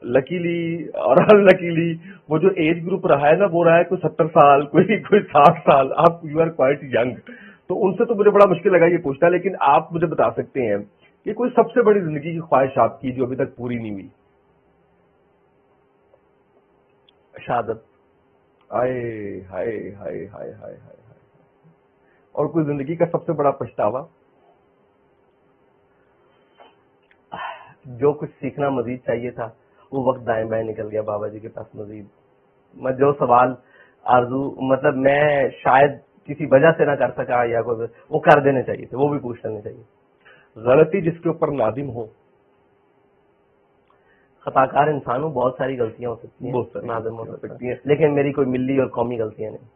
لکیلی اور انلکیلی وہ جو ایج گروپ رہا ہے نا، وہ رہا ہے کوئی 70 سال، کوئی 60 سال. آپ یو آر کوائٹ ینگ، تو ان سے تو مجھے بڑا مشکل لگا یہ پوچھنا. لیکن آپ مجھے بتا سکتے ہیں کہ کوئی سب سے بڑی زندگی کی خواہش آپ کی جو ابھی تک پوری نہیں ہوئی؟ شہادت. ہائے ہائے ہائے ہائے ہائے ہائے. اور کوئی زندگی کا سب سے بڑا پچھتاوا؟ جو کچھ سیکھنا مزید چاہیے تھا وہ وقت دائیں بائیں نکل گیا بابا جی کے پاس. مزید میں جو سوال آرزو مطلب میں شاید کسی وجہ سے نہ کر سکا یا کوئی وہ کر دینے چاہیے تھے، وہ بھی پوچھ لینے چاہیے. غلطی جس کے اوپر نادم ہو؟ خطا کار انسان ہوں، بہت ساری غلطیاں ہو سکتی ہیں، نادم ہو سکتی ہیں، لیکن میری کوئی ملی اور قومی غلطیاں نہیں.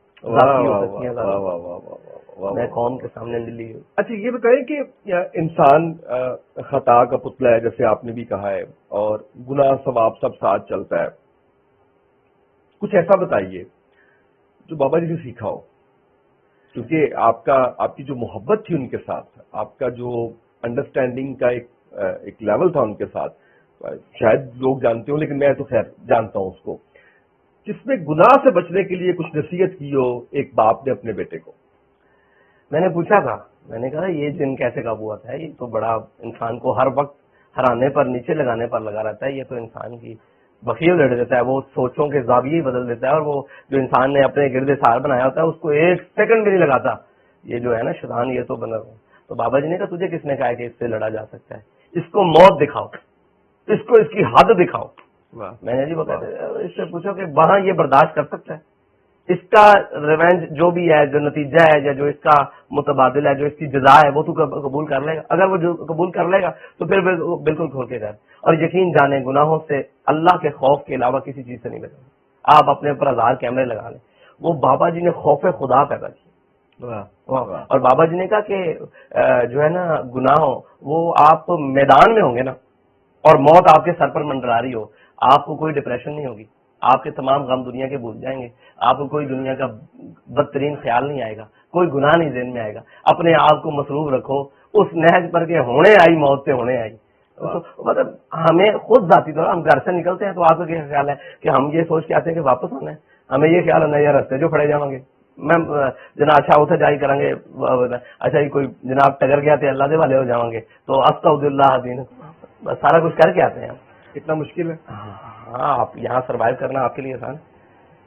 میں قوم کے سامنے ملی ہوں. اچھا یہ بتائیں کہ انسان خطا کا پتلا ہے جیسے آپ نے بھی کہا ہے، اور گناہ ثواب سب ساتھ چلتا ہے. کچھ ایسا بتائیے جو بابا جی سے سیکھا ہو، کیونکہ آپ کی جو محبت تھی ان کے ساتھ، آپ کا جو انڈرسٹینڈنگ کا ایک لیول تھا ان کے ساتھ، شاید لوگ جانتے ہوں لیکن میں تو خیر جانتا ہوں اس کو، جس میں گناہ سے بچنے کے لیے کچھ نصیحت کی ہو ایک باپ نے اپنے بیٹے کو. میں نے پوچھا تھا، میں نے کہا یہ جن کیسے قابو آتا ہے؟ یہ تو بڑا انسان کو ہر وقت ہرانے پر، نیچے لگانے پر لگا رہتا ہے. یہ تو انسان کی بخیل لڑ دیتا ہے، وہ سوچوں کے زاویے بدل دیتا ہے، اور وہ جو انسان نے اپنے گرد سار بنایا ہوتا ہے اس کو ایک سیکنڈ بھی نہیں لگاتا. یہ جو ہے نا شیطان، یہ تو بنا. تو بابا جی نے کہا تجھے کس نے کہا کہ اس سے لڑا جا سکتا ہے؟ اس کو موت دکھاؤ، اس کو اس کی حد دکھاؤ. میں نے جی وہ کہتے اس سے پوچھو کہ وہاں یہ برداشت کر سکتا ہے؟ اس کا ریونج جو بھی ہے، جو نتیجہ ہے، یا جو اس کا متبادل ہے، جو اس کی جزا ہے، وہ تو قبول کر لے گا. اگر وہ قبول کر لے گا تو پھر بالکل کھول کے کر. اور یقین جانے گناہوں سے اللہ کے خوف کے علاوہ کسی چیز سے نہیں بچیں. آپ اپنے اوپر 1000 کیمرے لگا لیں. وہ بابا جی نے خوف خدا پیدا کیا. اور بابا جی نے کہا کہ جو ہے نا گناہوں، وہ آپ میدان میں ہوں گے نا اور موت آپ کے سر پر منڈرا رہی ہو، آپ کو کوئی ڈپریشن نہیں ہوگی، آپ کے تمام غم دنیا کے بھول جائیں گے، آپ کو کوئی دنیا کا بدترین خیال نہیں آئے گا، کوئی گناہ نہیں ذہن میں آئے گا. اپنے آپ کو مصروف رکھو اس نہج پر کہ ہونے آئی موت سے ہونے آئی. مطلب ہمیں خود ذاتی طور ہم گھر سے نکلتے ہیں تو آپ کا کیا خیال ہے کہ ہم یہ سوچ کے آتے ہیں کہ واپس ہونا ہے؟ ہمیں یہ خیال ہونا ہے یار رستے جو پڑے جاؤں گے، میں جناب اچھا اتنے جائی کریں گے، اچھا یہ کوئی جناب ٹگر گیا تھے اللہ دے والے ہو جاؤں گے تو استغفر اللہ دین، بس سارا کچھ کر کے آتے ہیں. اتنا مشکل ہے؟ ہاں، آپ یہاں سروائیو کرنا آپ کے لیے آسان ہے؟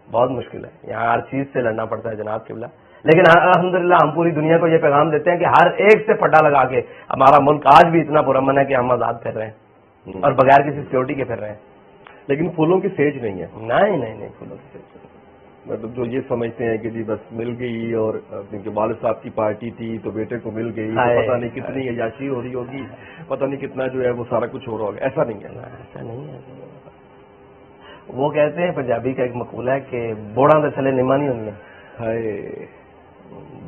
بہت مشکل ہے. یہاں ہر چیز سے لڑنا پڑتا ہے جناب قبلہ. لیکن الحمدللہ ہم پوری دنیا کو یہ پیغام دیتے ہیں کہ ہر ایک سے پٹا لگا کے ہمارا ملک آج بھی اتنا پرامن ہے کہ ہم آزاد پھر رہے ہیں اور بغیر کسی سیکورٹی کے پھر رہے ہیں. لیکن پھولوں کی سیج نہیں ہے. نہیں پھولوں کی سیج. مطلب جو یہ سمجھتے ہیں کہ جی بس مل گئی، اور کیونکہ والد صاحب کی پارٹی تھی تو بیٹے کو مل گئی، پتہ نہیں کتنی عیاشی ہو رہی ہوگی، پتہ نہیں کتنا جو ہے وہ سارا کچھ ہو رہا ہوگا. ایسا نہیں ہے. ایسا نہیں ہے. وہ کہتے ہیں پنجابی کا ایک مقولہ ہے کہ بوڑا تو چلے نما نہیں ہونی ہے.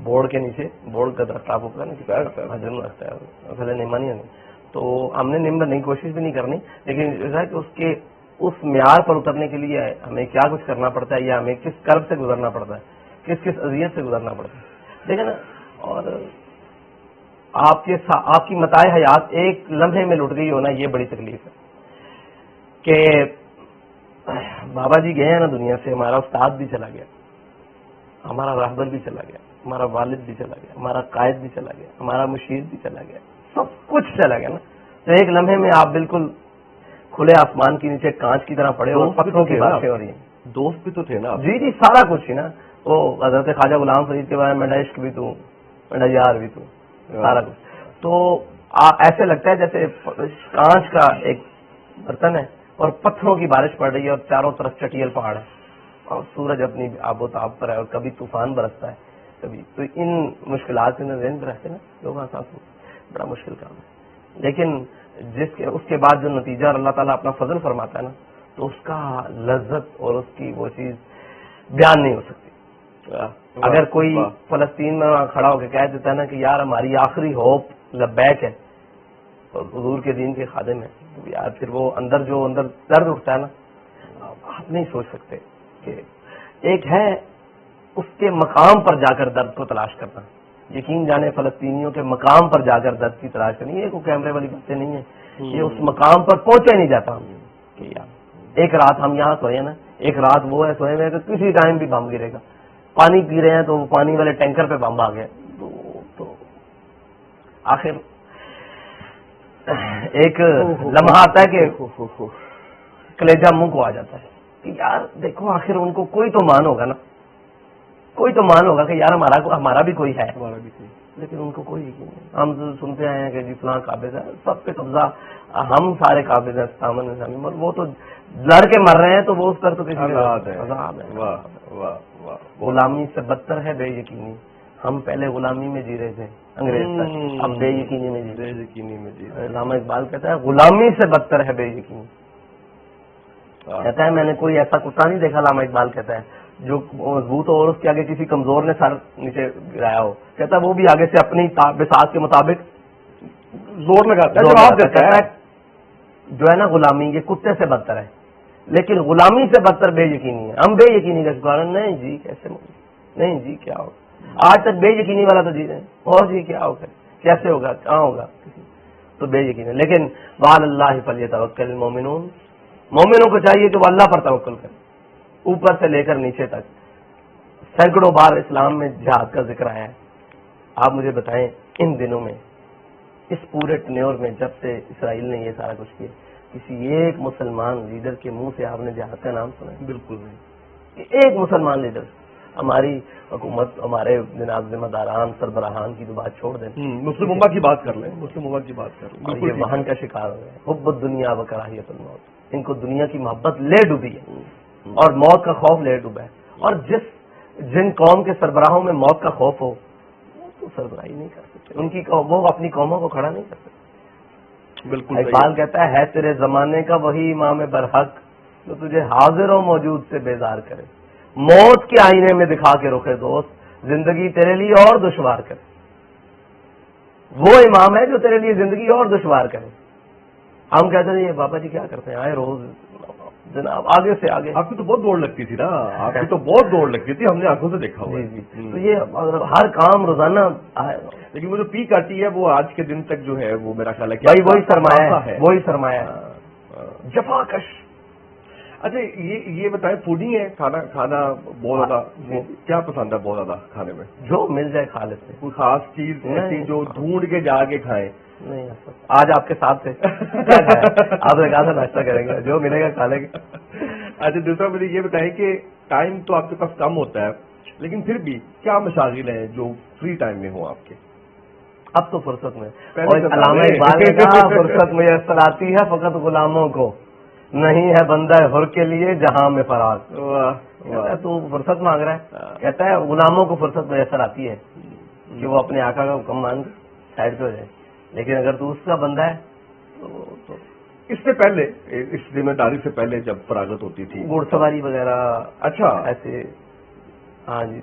بوڑ کے نیچے بوڑ کا درخت آپ ہوتا ہے نما نہیں ہونی. تو ہم نے نم بننے کی کوشش بھی نہیں کرنی، لیکن کہ اس معیار پر اترنے کے لیے ہمیں کیا کچھ کرنا پڑتا ہے یا ہمیں کس کرب سے گزرنا پڑتا ہے, کس کس اذیت سے گزرنا پڑتا ہے, دیکھیں نا. اور آپ کی متاع حیات ایک لمحے میں لٹ گئی ہونا, یہ بڑی تکلیف ہے کہ بابا جی گئے ہیں نا دنیا سے, ہمارا استاد بھی چلا گیا, ہمارا راہبر بھی چلا گیا, ہمارا والد بھی چلا گیا, ہمارا قائد بھی چلا گیا, ہمارا مشیر بھی چلا گیا, سب کچھ چلا گیا نا. تو ایک لمحے میں آپ بالکل کھلے آسمان کے نیچے کانچ کی طرح پڑے اور پتھروں کی باتیں ہو رہی ہیں. دوست بھی تو تھے نا. جی سارا کچھ ہی نا. وہ حضرت خواجہ غلام فرید کے بارے میں میرا عشق بھی تو, میرا یار بھی تو, سارا کچھ. تو ایسے لگتا ہے جیسے کانچ کا ایک برتن ہے اور پتھروں کی بارش پڑ رہی ہے اور چاروں طرف چٹیل پہاڑ ہے اور سورج اپنی آب و تاب پر ہے اور کبھی طوفان برستا ہے کبھی. تو ان مشکلات سے ذہن میں رہتے نا لوگ, آسان بڑا مشکل کام ہے. لیکن اس کے بعد جو نتیجہ اللہ تعالیٰ اپنا فضل فرماتا ہے نا, تو اس کا لذت اور اس کی وہ چیز بیان نہیں ہو سکتی. اگر کوئی فلسطین میں کھڑا ہو کے کہہ دیتا ہے نا کہ یار ہماری آخری ہوپ لبیک ہے اور حضور کے دین کے خادم ہے, تو یار پھر وہ اندر درد اٹھتا ہے نا, آپ نہیں سوچ سکتے کہ ایک ہے اس کے مقام پر جا کر درد کو تلاش کرنا. یقین جانے فلسطینیوں کے مقام پر جا کر درد کی تلاش کرنی, یہ کوئی کیمرے والی باتیں نہیں ہے, یہ اس مقام پر پہنچے نہیں جاتا ہم کہ یار ایک رات ہم یہاں سوئے نا, ایک رات وہ ہے سوئے ہوئے کہ کسی ٹائم بھی بم گرے گا. پانی پی رہے ہیں تو وہ پانی والے ٹینکر پہ بم آ گیا. تو آخر ایک لمحہ آتا ہے کہ کلیجہ منہ کو آ جاتا ہے کہ یار دیکھو آخر ان کو کوئی تو مان ہوگا نا, کوئی تو مان ہوگا کہ یار ہمارا بھی کوئی ہے, لیکن ان کو کوئی یقین نہیں. ہم سنتے آئے ہیں کہ جی فلاں قابض ہے, سب پہ قبضہ, ہم سارے قابض ہیں, سامن وہ تو لڑ کے مر رہے ہیں, تو وہ اس پر تو کسی عذاب ہے. غلامی سے بدتر ہے بے یقینی. ہم پہلے غلامی میں جی رہے تھے انگریز تک, اب بے یقینی میں جی رہے. علامہ اقبال کہتا ہے غلامی سے بدتر ہے بے یقینی. کہتا ہے میں نے کوئی ایسا کتا نہیں دیکھا, علامہ اقبال کہتا ہے, جو مضبوط ہو اور اس کے آگے کسی کمزور نے سر نیچے گرایا ہو. کہتا ہے وہ بھی آگے سے اپنی بساط کے مطابق زور لگاتا ہے. جو ہے نا غلامی یہ کتے سے بدتر ہے, لیکن غلامی سے بدتر بے یقینی ہے. ہم بے یقینی کا شکار, نہیں جی کیسے, نہیں جی کیا ہوگا, آج تک بے یقینی والا تو جی رہے ہیں, اور جی کیا ہوگا, کیسے ہوگا, کہاں ہوگا, تو بے یقین ہے. لیکن وعلی اللہ فلیتوکل المؤمنون, مومنوں کو چاہیے کہ وہ اللہ پر توکل کریں. اوپر سے لے کر نیچے تک سینکڑوں بار اسلام میں جہاد کا ذکر آیا ہے. آپ مجھے بتائیں ان دنوں میں, اس پورے ٹنیور میں, جب سے اسرائیل نے یہ سارا کچھ کیا, کسی ایک مسلمان لیڈر کے منہ سے آپ نے جہاد کا نام سنا ہے؟ بالکل نہیں. ایک مسلمان لیڈر. ہماری حکومت, ہمارے جناب ذمہ داران سربراہان کی تو بات چھوڑ دیں, مسلم امہ کی بات کر لیں, مسلم امہ کی بات کر لیں. یہ وہن کا شکار ہو گئے, حب الدنیا و کراہیت الموت. ان کو دنیا کی محبت لے ڈوبی ہے اور موت کا خوف لے ڈوبا ہے. اور جن قوم کے سربراہوں میں موت کا خوف ہو, وہ تو سربراہی نہیں کر سکتے, ان کی وہ اپنی قوموں کو کھڑا نہیں کر سکتے. بالکل. اقبال کہتا ہے تیرے زمانے کا وہی امام برحق جو تجھے حاضر و موجود سے بیزار کرے, موت کے آئینے میں دکھا کے رکھے دوست, زندگی تیرے لیے اور دشوار کرے. وہ امام ہے جو تیرے لیے زندگی اور دشوار کرے. ہم کہتے ہیں یہ بابا جی کیا کرتے ہیں, آئے روز جناب آگے سے آگے. آپ کی تو بہت دوڑ لگتی تھی نا, آپ کی تو بہت دوڑ لگتی تھی, ہم نے آنکھوں سے دیکھا ہوا. جی. تو یہ ہر کام روزانہ آئے, لیکن وہ جو پیک آتی ہے وہ آج کے دن تک جو ہے وہ میرا خیال ہے کہ بھائی وہی سرمایہ ہے, وہی سرمایہ ہے, جفا کش. اچھا یہ بتائیں, فوڈی ہے, کھانا بہت زیادہ کیا پسند ہے بہت زیادہ کھانے میں؟ جو مل جائے کھا لیتے ہیں. کوئی خاص چیز ایسی جو ڈھونڈ کے جا کے کھائیں؟ نہیں, آج آپ کے ساتھ تھے, آپ نے کہا تھا ناشتہ کریں گے, جو ملے گا کھا لیں گے. اچھا دوسرا مجھے یہ بتائیں کہ ٹائم تو آپ کے پاس کم ہوتا ہے, لیکن پھر بھی کیا مشاغل ہیں جو فری ٹائم میں ہوں آپ کے؟ اب تو فرصت میں, علامہ اقبال نے کہا فرصت میسر آتی ہے فقط غلاموں کو, نہیں ہے بندہ حر کے لیے جہاں میں فراغ. تو فرصت مانگ رہا ہے, کہتا ہے غلاموں کو فرصت میسر آتی ہے کہ وہ اپنے آقا کا حکم مان سائڈ پہ ہو جائے, لیکن اگر تو اس کا بندہ ہے تو اس سے پہلے, اس ذمہ داری سے پہلے جب فراغت ہوتی تھی, گھوڑ سواری وغیرہ, اچھا ایسے, ہاں جی,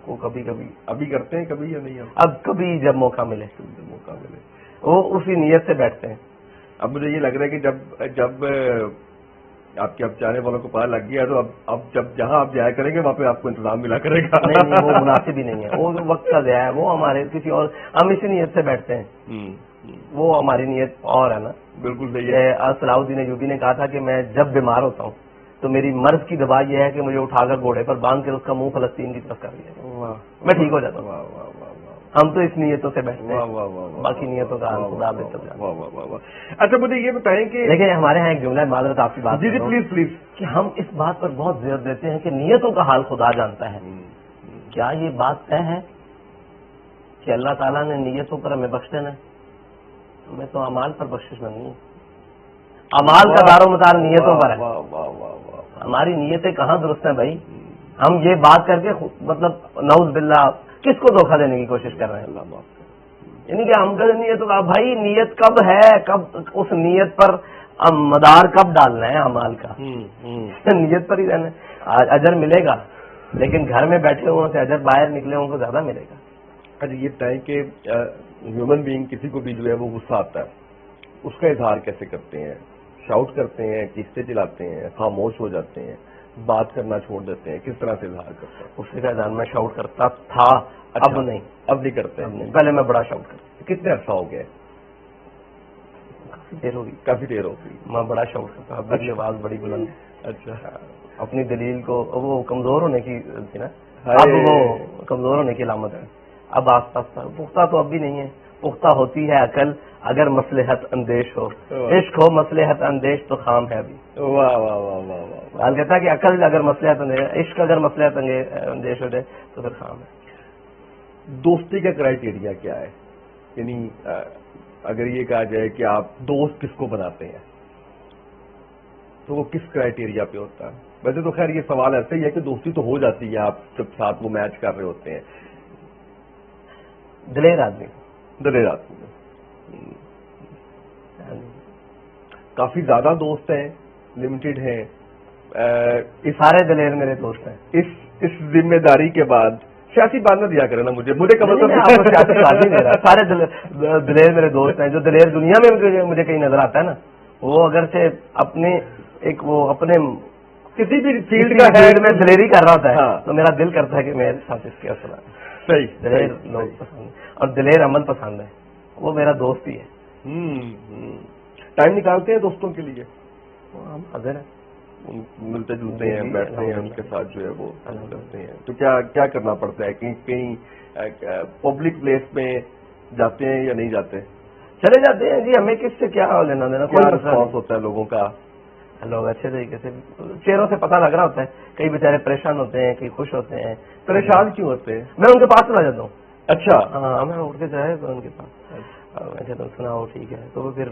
کو کبھی کبھی ابھی کرتے ہیں, کبھی یا نہیں؟ اب کبھی جب موقع ملے وہ اسی نیت سے بیٹھتے ہیں. اب مجھے یہ لگ رہا ہے کہ جب آپ کے اب چاہنے والوں کو پتا لگ گیا تو اب جب جہاں آپ جایا کریں گے وہاں پہ آپ کو انتظام ملا کرے گا. نہیں وہ مناسب ہی نہیں ہے, وہ وقت کا ضیاع ہے, وہ ہمارے کسی اور, ہم اسی نیت سے بیٹھتے ہیں, وہ ہماری نیت اور ہے نا. بالکل صحیح ہے. صلاح الدین ایوبی نے کہا تھا کہ میں جب بیمار ہوتا ہوں تو میری مرض کی دوا یہ ہے کہ مجھے اٹھا کر گھوڑے پر باندھ کر اس کا منہ فلسطین کی طرف کر دیا, میں ٹھیک ہو جاتا ہوں. ہم تو اس نیتوں سے بیٹھتے ہیں, باقی نیتوں کا خدا بہتر جانتا. اچھا مجھے یہ بتائیں کہ لیکن ہمارے ہاں ایک جملہ ہے, معذرت آپ کی بات, جی پلیز پلیز, کہ ہم اس بات پر بہت زور دیتے ہیں کہ نیتوں کا حال خدا جانتا ہے. کیا یہ بات طے ہے کہ اللہ تعالیٰ نے نیتوں پر ہمیں بخش دینا ہے؟ ہمیں تو اعمال پر بخشش نہیں ہے. اعمال کا دار و مدار نیتوں پر ہے. ہماری نیتیں کہاں درست ہیں بھائی؟ ہم یہ بات کر کے مطلب نعوذ باللہ کس کو دھوکہ دینے کی کوشش کر رہے ہیں. اللہ معاف کرے. یعنی کہ ہم کہتے نیت کا, بھائی نیت کب ہے, کب اس نیت پر مدار کب ڈالنا ہے اعمال کا, نیت پر ہی رہنا ہے. اجر ملے گا لیکن گھر میں بیٹھے ہوں سے اجر باہر نکلے ہوں کو زیادہ ملے گا. اچھا یہ بتائیں کہ ہیومن بینگ کسی کو بھی جو ہے وہ غصہ آتا ہے, اس کا اظہار کیسے کرتے ہیں؟ شاؤٹ کرتے ہیں, کیسے چلاتے ہیں, خاموش ہو جاتے ہیں, بات کرنا چھوڑ دیتے ہیں, کس طرح سے اظہار کرتے ہیں؟ اس کا اظہار میں شاؤٹ کرتا تھا, اب نہیں. اب نہیں کرتے ہیں. پہلے میں بڑا شاؤٹ کرتا. کتنے عرصہ ہو گیا؟ کافی دیر ہوگی. کافی دیر ہوگی. میں بڑا شاؤٹ کرتا, اب کی آواز بڑی بلند. اچھا, اپنی دلیل کو, وہ کمزور ہونے کی تھی نا, اب وہ کمزور ہونے کی علامت ہے. اب آستہ آستہ پختہ تو اب بھی نہیں ہے, پختہ ہوتی ہے عقل اگر مصلحت اندیش ہو, عشق ہو مصلحت اندیش تو خام ہے ابھی. واہ واہ واہ واہ واہ. حال کہتا ہے کہ عقل اگر مصلحت اندیش, عشق اگر مصلحت اندیش ہو جائے تو پھر خام ہے. دوستی کا کرائیٹیریا کیا ہے؟ یعنی اگر یہ کہا جائے کہ آپ دوست کس کو بناتے ہیں تو وہ کس کرائیٹیریا پہ ہوتا ہے؟ ویسے تو خیر یہ سوال ایسے ہی ہے کہ دوستی تو ہو جاتی ہے آپ جب ساتھ وہ میچ کر رہے ہوتے ہیں. دلیر آدمی. دلیر آدمی. کافی زیادہ دوست ہیں, لمیٹڈ ہیں؟ سارے دلیر میرے دوست ہیں. اس ذمہ داری کے بعد سیاسی بات نہ دیا کرے نا مجھے کم از کم سیاسی بات نہیں دے رہا. سارے دلیر میرے دوست ہیں. جو دلیر دنیا میں مجھے کہیں نظر آتا ہے نا, وہ اگرچہ اپنے ایک وہ اپنے کسی بھی فیلڈ کا میں دلیری کر رہا ہوتا ہے تو میرا دل کرتا ہے کہ میرے ساتھ اس کے اثر ہے. صحیح. دلیر لوگ پسند ہیں اور دلیر عمل پسند ہے, وہ میرا دوست ہی ہے. ٹائم نکالتے ہیں دوستوں کے لیے؟ ہم حاضر ہیں, ملتے جلتے ہیں, بیٹھتے ہیں, ان کے ساتھ جو ہے وہ کرتے ہیں. تو کیا کرنا پڑتا ہے؟ کہیں پبلک پلیس میں جاتے ہیں یا نہیں جاتے؟ چلے جاتے ہیں جی, ہمیں کس سے کیا لینا دینا. کیا رسپانس ہوتا ہے لوگوں کا؟ لوگ اچھے طریقے سے, چہروں سے پتہ لگ رہا ہوتا ہے. کئی بیچارے پریشان ہوتے ہیں, کئی خوش ہوتے ہیں. پریشان کیوں ہوتے ہیں؟ میں ان کے پاس چلا جاتا ہوں. اچھا. ہاں, میں اٹھ کے جائے تو ان کے پاس میں کہتا ہوں سنا ہو ٹھیک ہے, تو پھر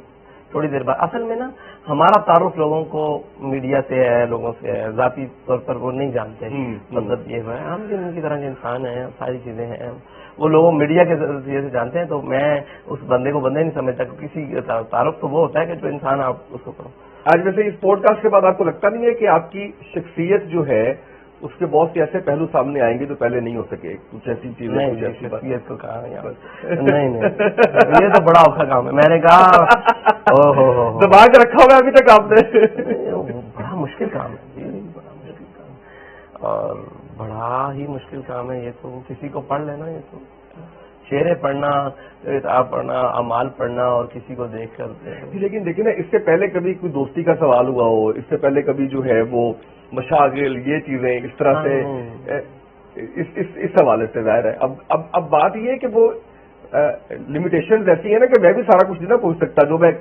تھوڑی دیر بعد. اصل میں نا ہمارا تعارف لوگوں کو میڈیا سے ہے, لوگوں سے ہے, ذاتی طور پر وہ نہیں جانتے. مطلب یہ ہے ہم ان کی طرح کے انسان ہیں, ساری چیزیں ہیں. وہ لوگوں میڈیا کے ذریعے سے جانتے ہیں, تو میں اس بندے کو بندے نہیں سمجھتا. کسی تعارف تو وہ ہوتا ہے کہ جو انسان آپ اس کو پڑھو. آج ویسے اس پوڈ کاسٹ کے بعد آپ کو لگتا نہیں ہے کہ آپ کی شخصیت جو ہے اس کے بہت سے ایسے پہلو سامنے آئیں گے جو پہلے نہیں ہو سکے؟ کچھ ایسی چیزیں. نہیں, شخصیت کو کہا نہیں, یہ تو بڑا اوکھا کام ہے. میں نے کہا دبا کے رکھا ہوگا ابھی تک آپ نے. بڑا مشکل کام ہے جی, بڑا مشکل کام, اور بڑا ہی مشکل کام ہے یہ. تو کسی کو پڑھ لینا, یہ تو چہرے پڑھنا, کتاب پڑھنا, اعمال پڑھنا اور کسی کو دیکھ کر. لیکن دیکھیں نا, اس سے پہلے کبھی کوئی دوستی کا سوال ہوا ہو, اس سے پہلے کبھی جو ہے وہ مشاغل, یہ چیزیں اس طرح سے اس حوالے سے ظاہر ہے. اب بات یہ ہے کہ وہ لمیٹیشنز ایسی ہیں نا کہ میں بھی سارا کچھ نہیں پوچھ سکتا جو میں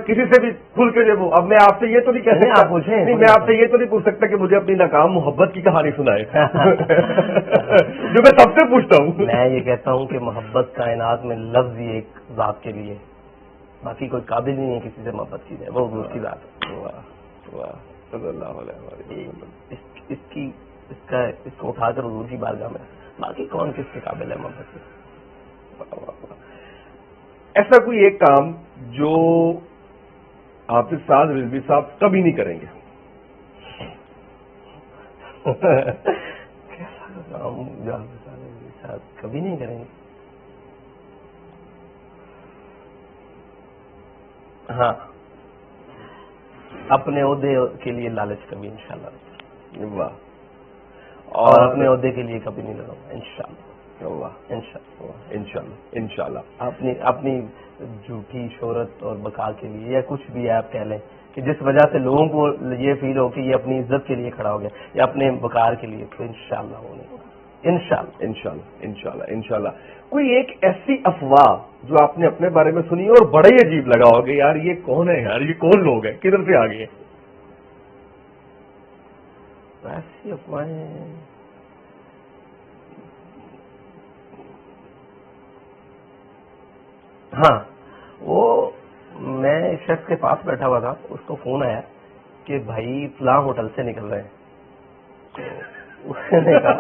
کسی سے بھی کھل کے جو. اب میں آپ سے یہ تو نہیں کہہ سکتا, نہیں میں آپ سے یہ تو نہیں پوچھ سکتا کہ مجھے اپنی ناکام محبت کی کہانی سنائے جو میں سب سے پوچھتا ہوں. میں یہ کہتا ہوں کہ محبت کائنات میں لفظ ہی ایک ذات کے لیے, باقی کوئی قابل نہیں ہے کسی سے محبت کی جائے, وہ حضور کی ذات ہے. واہ واہ, صلی اللہ علیہ وسلم. اس کو اٹھا کر حضور کی بارگاہ میں, باقی کون کس کے قابل ہے محبت کی. ایسا کوئی ایک کام جو حافظ سعد رضوی صاحب کبھی نہیں کریں گے؟ کبھی نہیں کریں گے. ہاں, اپنے عہدے کے لیے لالچ کبھی انشاءاللہ، واہ، اور اپنے عہدے کے لیے کبھی نہیں لڑوں گا انشاءاللہ، واہ، انشاءاللہ، انشاءاللہ انشاءاللہ. اپنی جھوٹی شہرت اور بقا کے لیے یا کچھ بھی آپ کہہ لیں کہ جس وجہ سے لوگوں کو یہ فیل ہو کہ یہ اپنی عزت کے لیے کھڑا ہو گیا یا اپنے وقار کے لیے، تو انشاءاللہ وہ نہیں ہوگا انشاءاللہ. انشاءاللہ انشاءاللہ انشاءاللہ. کوئی ایک ایسی افواہ جو آپ نے اپنے بارے میں سنی اور بڑا ہی عجیب لگا ہوگا، یار یہ کون ہے، یار یہ کون لوگ ہیں، کدھر سے آ گئے؟ ایسی افواہیں ہاں، وہ میں ایک شخص کے پاس بیٹھا ہوا تھا، اس کو فون آیا کہ بھائی فلاں ہوٹل سے نکل رہے ہیں. اس نے کہا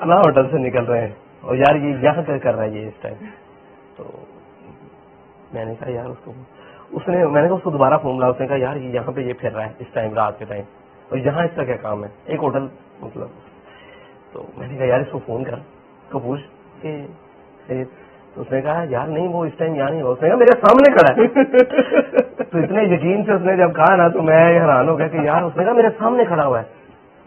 فلاں ہوٹل سے نکل رہے ہیں اور یار یہ یہاں کیا کر رہا ہے یہ اس ٹائم. تو میں نے کہا یار میں نے کہا اس کو دوبارہ فون لا. اس نے کہا یار یہ یہاں پہ یہ پھر رہا ہے اس ٹائم رات کے ٹائم، اور یہاں اس کا کیا کام ہے، ایک ہوٹل مطلب. تو میں نے کہا یار اس کو فون کر، اس کو پوچھ کہ تو اس نے کہا یار نہیں وہ اس ٹائم یہاں نہیں ہوا. اس نے کہا میرے سامنے کھڑا ہے. تو اتنے یقین سے اس نے جب کہا نا تو میں حیران ہو گیا کہ یار اس نے کہا میرے سامنے کھڑا ہوا ہے.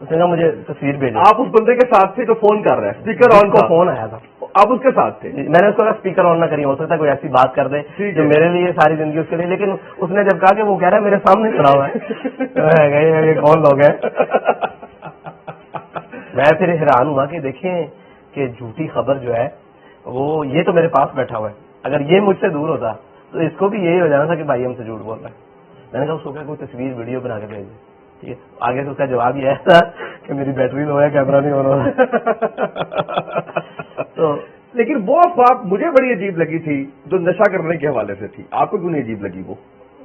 اس نے کہا مجھے تصویر بھیجو. آپ اس بندے کے ساتھ تھے جو فون کر رہے ہیں، اسپیکر آن کو فون آیا تھا، آپ اس کے ساتھ تھے؟ میں نے اس کو کہا اسپیکر آن نہ کریے، ہو سکتا ہے کوئی ایسی بات کر دے جو میرے لیے ساری زندگی اس کے لیے. لیکن اس نے جب کہا کہ وہ کہہ رہا ہے میرے سامنے کھڑا ہوا ہے یہ کون لوگ ہیں. میں پھر حیران ہوا کہ دیکھیں کہ جھوٹی خبر جو ہے وہ یہ تو میرے پاس بیٹھا ہوا ہے، اگر یہ مجھ سے دور ہوتا تو اس کو بھی یہی ہو جانا تھا کہ بھائی ہم سے جھوٹ بول رہا ہے. میں نے کہا اس کو کہا کوئی تصویر ویڈیو بنا کے بھیج دے. ٹھیک ہے، آگے سے اس کا جواب یہ آیا تھا کہ میری بیٹری لو ہے، کیمرہ نہیں ہو رہا. تو لیکن وہ افواہ مجھے بڑی عجیب لگی تھی جو نشہ کرنے کے حوالے سے تھی. آپ کو کیوں نہیں عجیب لگی؟ وہ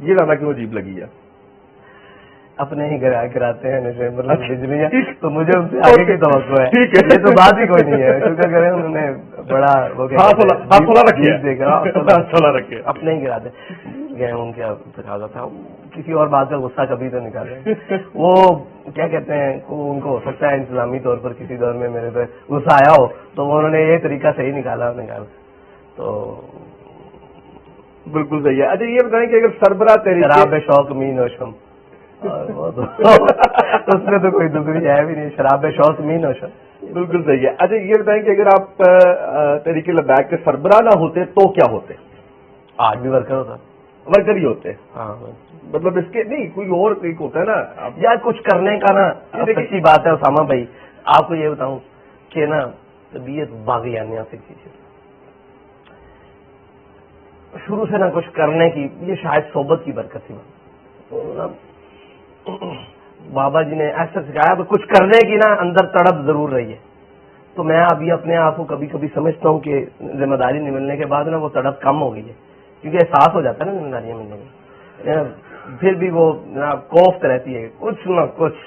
یہ زیادہ کیوں عجیب لگی ہے؟ اپنے ہی کراتے ہیں نشے مطلب بجلیاں، تو مجھے ان سے آگے کی توقع ہے. یہ تو بات ہی کوئی نہیں ہے کیونکہ اگر انہوں نے بڑا وہ رکھے اپنے ہی گراتے گئے. ان کا تقاضا تھا کسی اور بات کا غصہ کبھی تو نکالے. وہ کیا کہتے ہیں ان کو ہو سکتا ہے انتظامی طور پر کسی دور میں میرے پہ غصہ آیا ہو تو انہوں نے یہ طریقہ صحیح نکالا. تو بالکل صحیح ہے. اچھا یہ بتائیں کہ اگر سربراہ طریقے شراب شوق می نوشم، اس میں تو کوئی دوسری ہے بھی نہیں، شراب شوق می نوشم. بالکل صحیح ہے. اچھا یہ بتائیں کہ اگر آپ تحریک لبیک کے سربراہ نہ ہوتے تو کیا ہوتے؟ آج بھی ورکر ہوتا، ورکر ہی ہوتے. ہاں مطلب اس کے نہیں کوئی اور ایک ہوتا ہے نا یا کچھ کرنے کا نا. سچی بات ہے اسامہ بھائی، آپ کو یہ بتاؤں کہ نا طبیعت باغیانیہ سے چیز شروع سے نہ کچھ کرنے کی، یہ شاید صحبت کی برکت تھی. بابا جی نے ایسا سکھایا کچھ کرنے کی نا اندر تڑپ ضرور رہی ہے. تو میں ابھی اپنے آپ کو کبھی کبھی سمجھتا ہوں کہ ذمہ داری نہیں ملنے کے بعد نا وہ تڑپ کم ہو گئی ہے، کیونکہ احساس ہو جاتا ہے نا ذمہ داریاں ملنے میں. پھر بھی وہ جناب کوفت رہتی ہے، کچھ نہ کچھ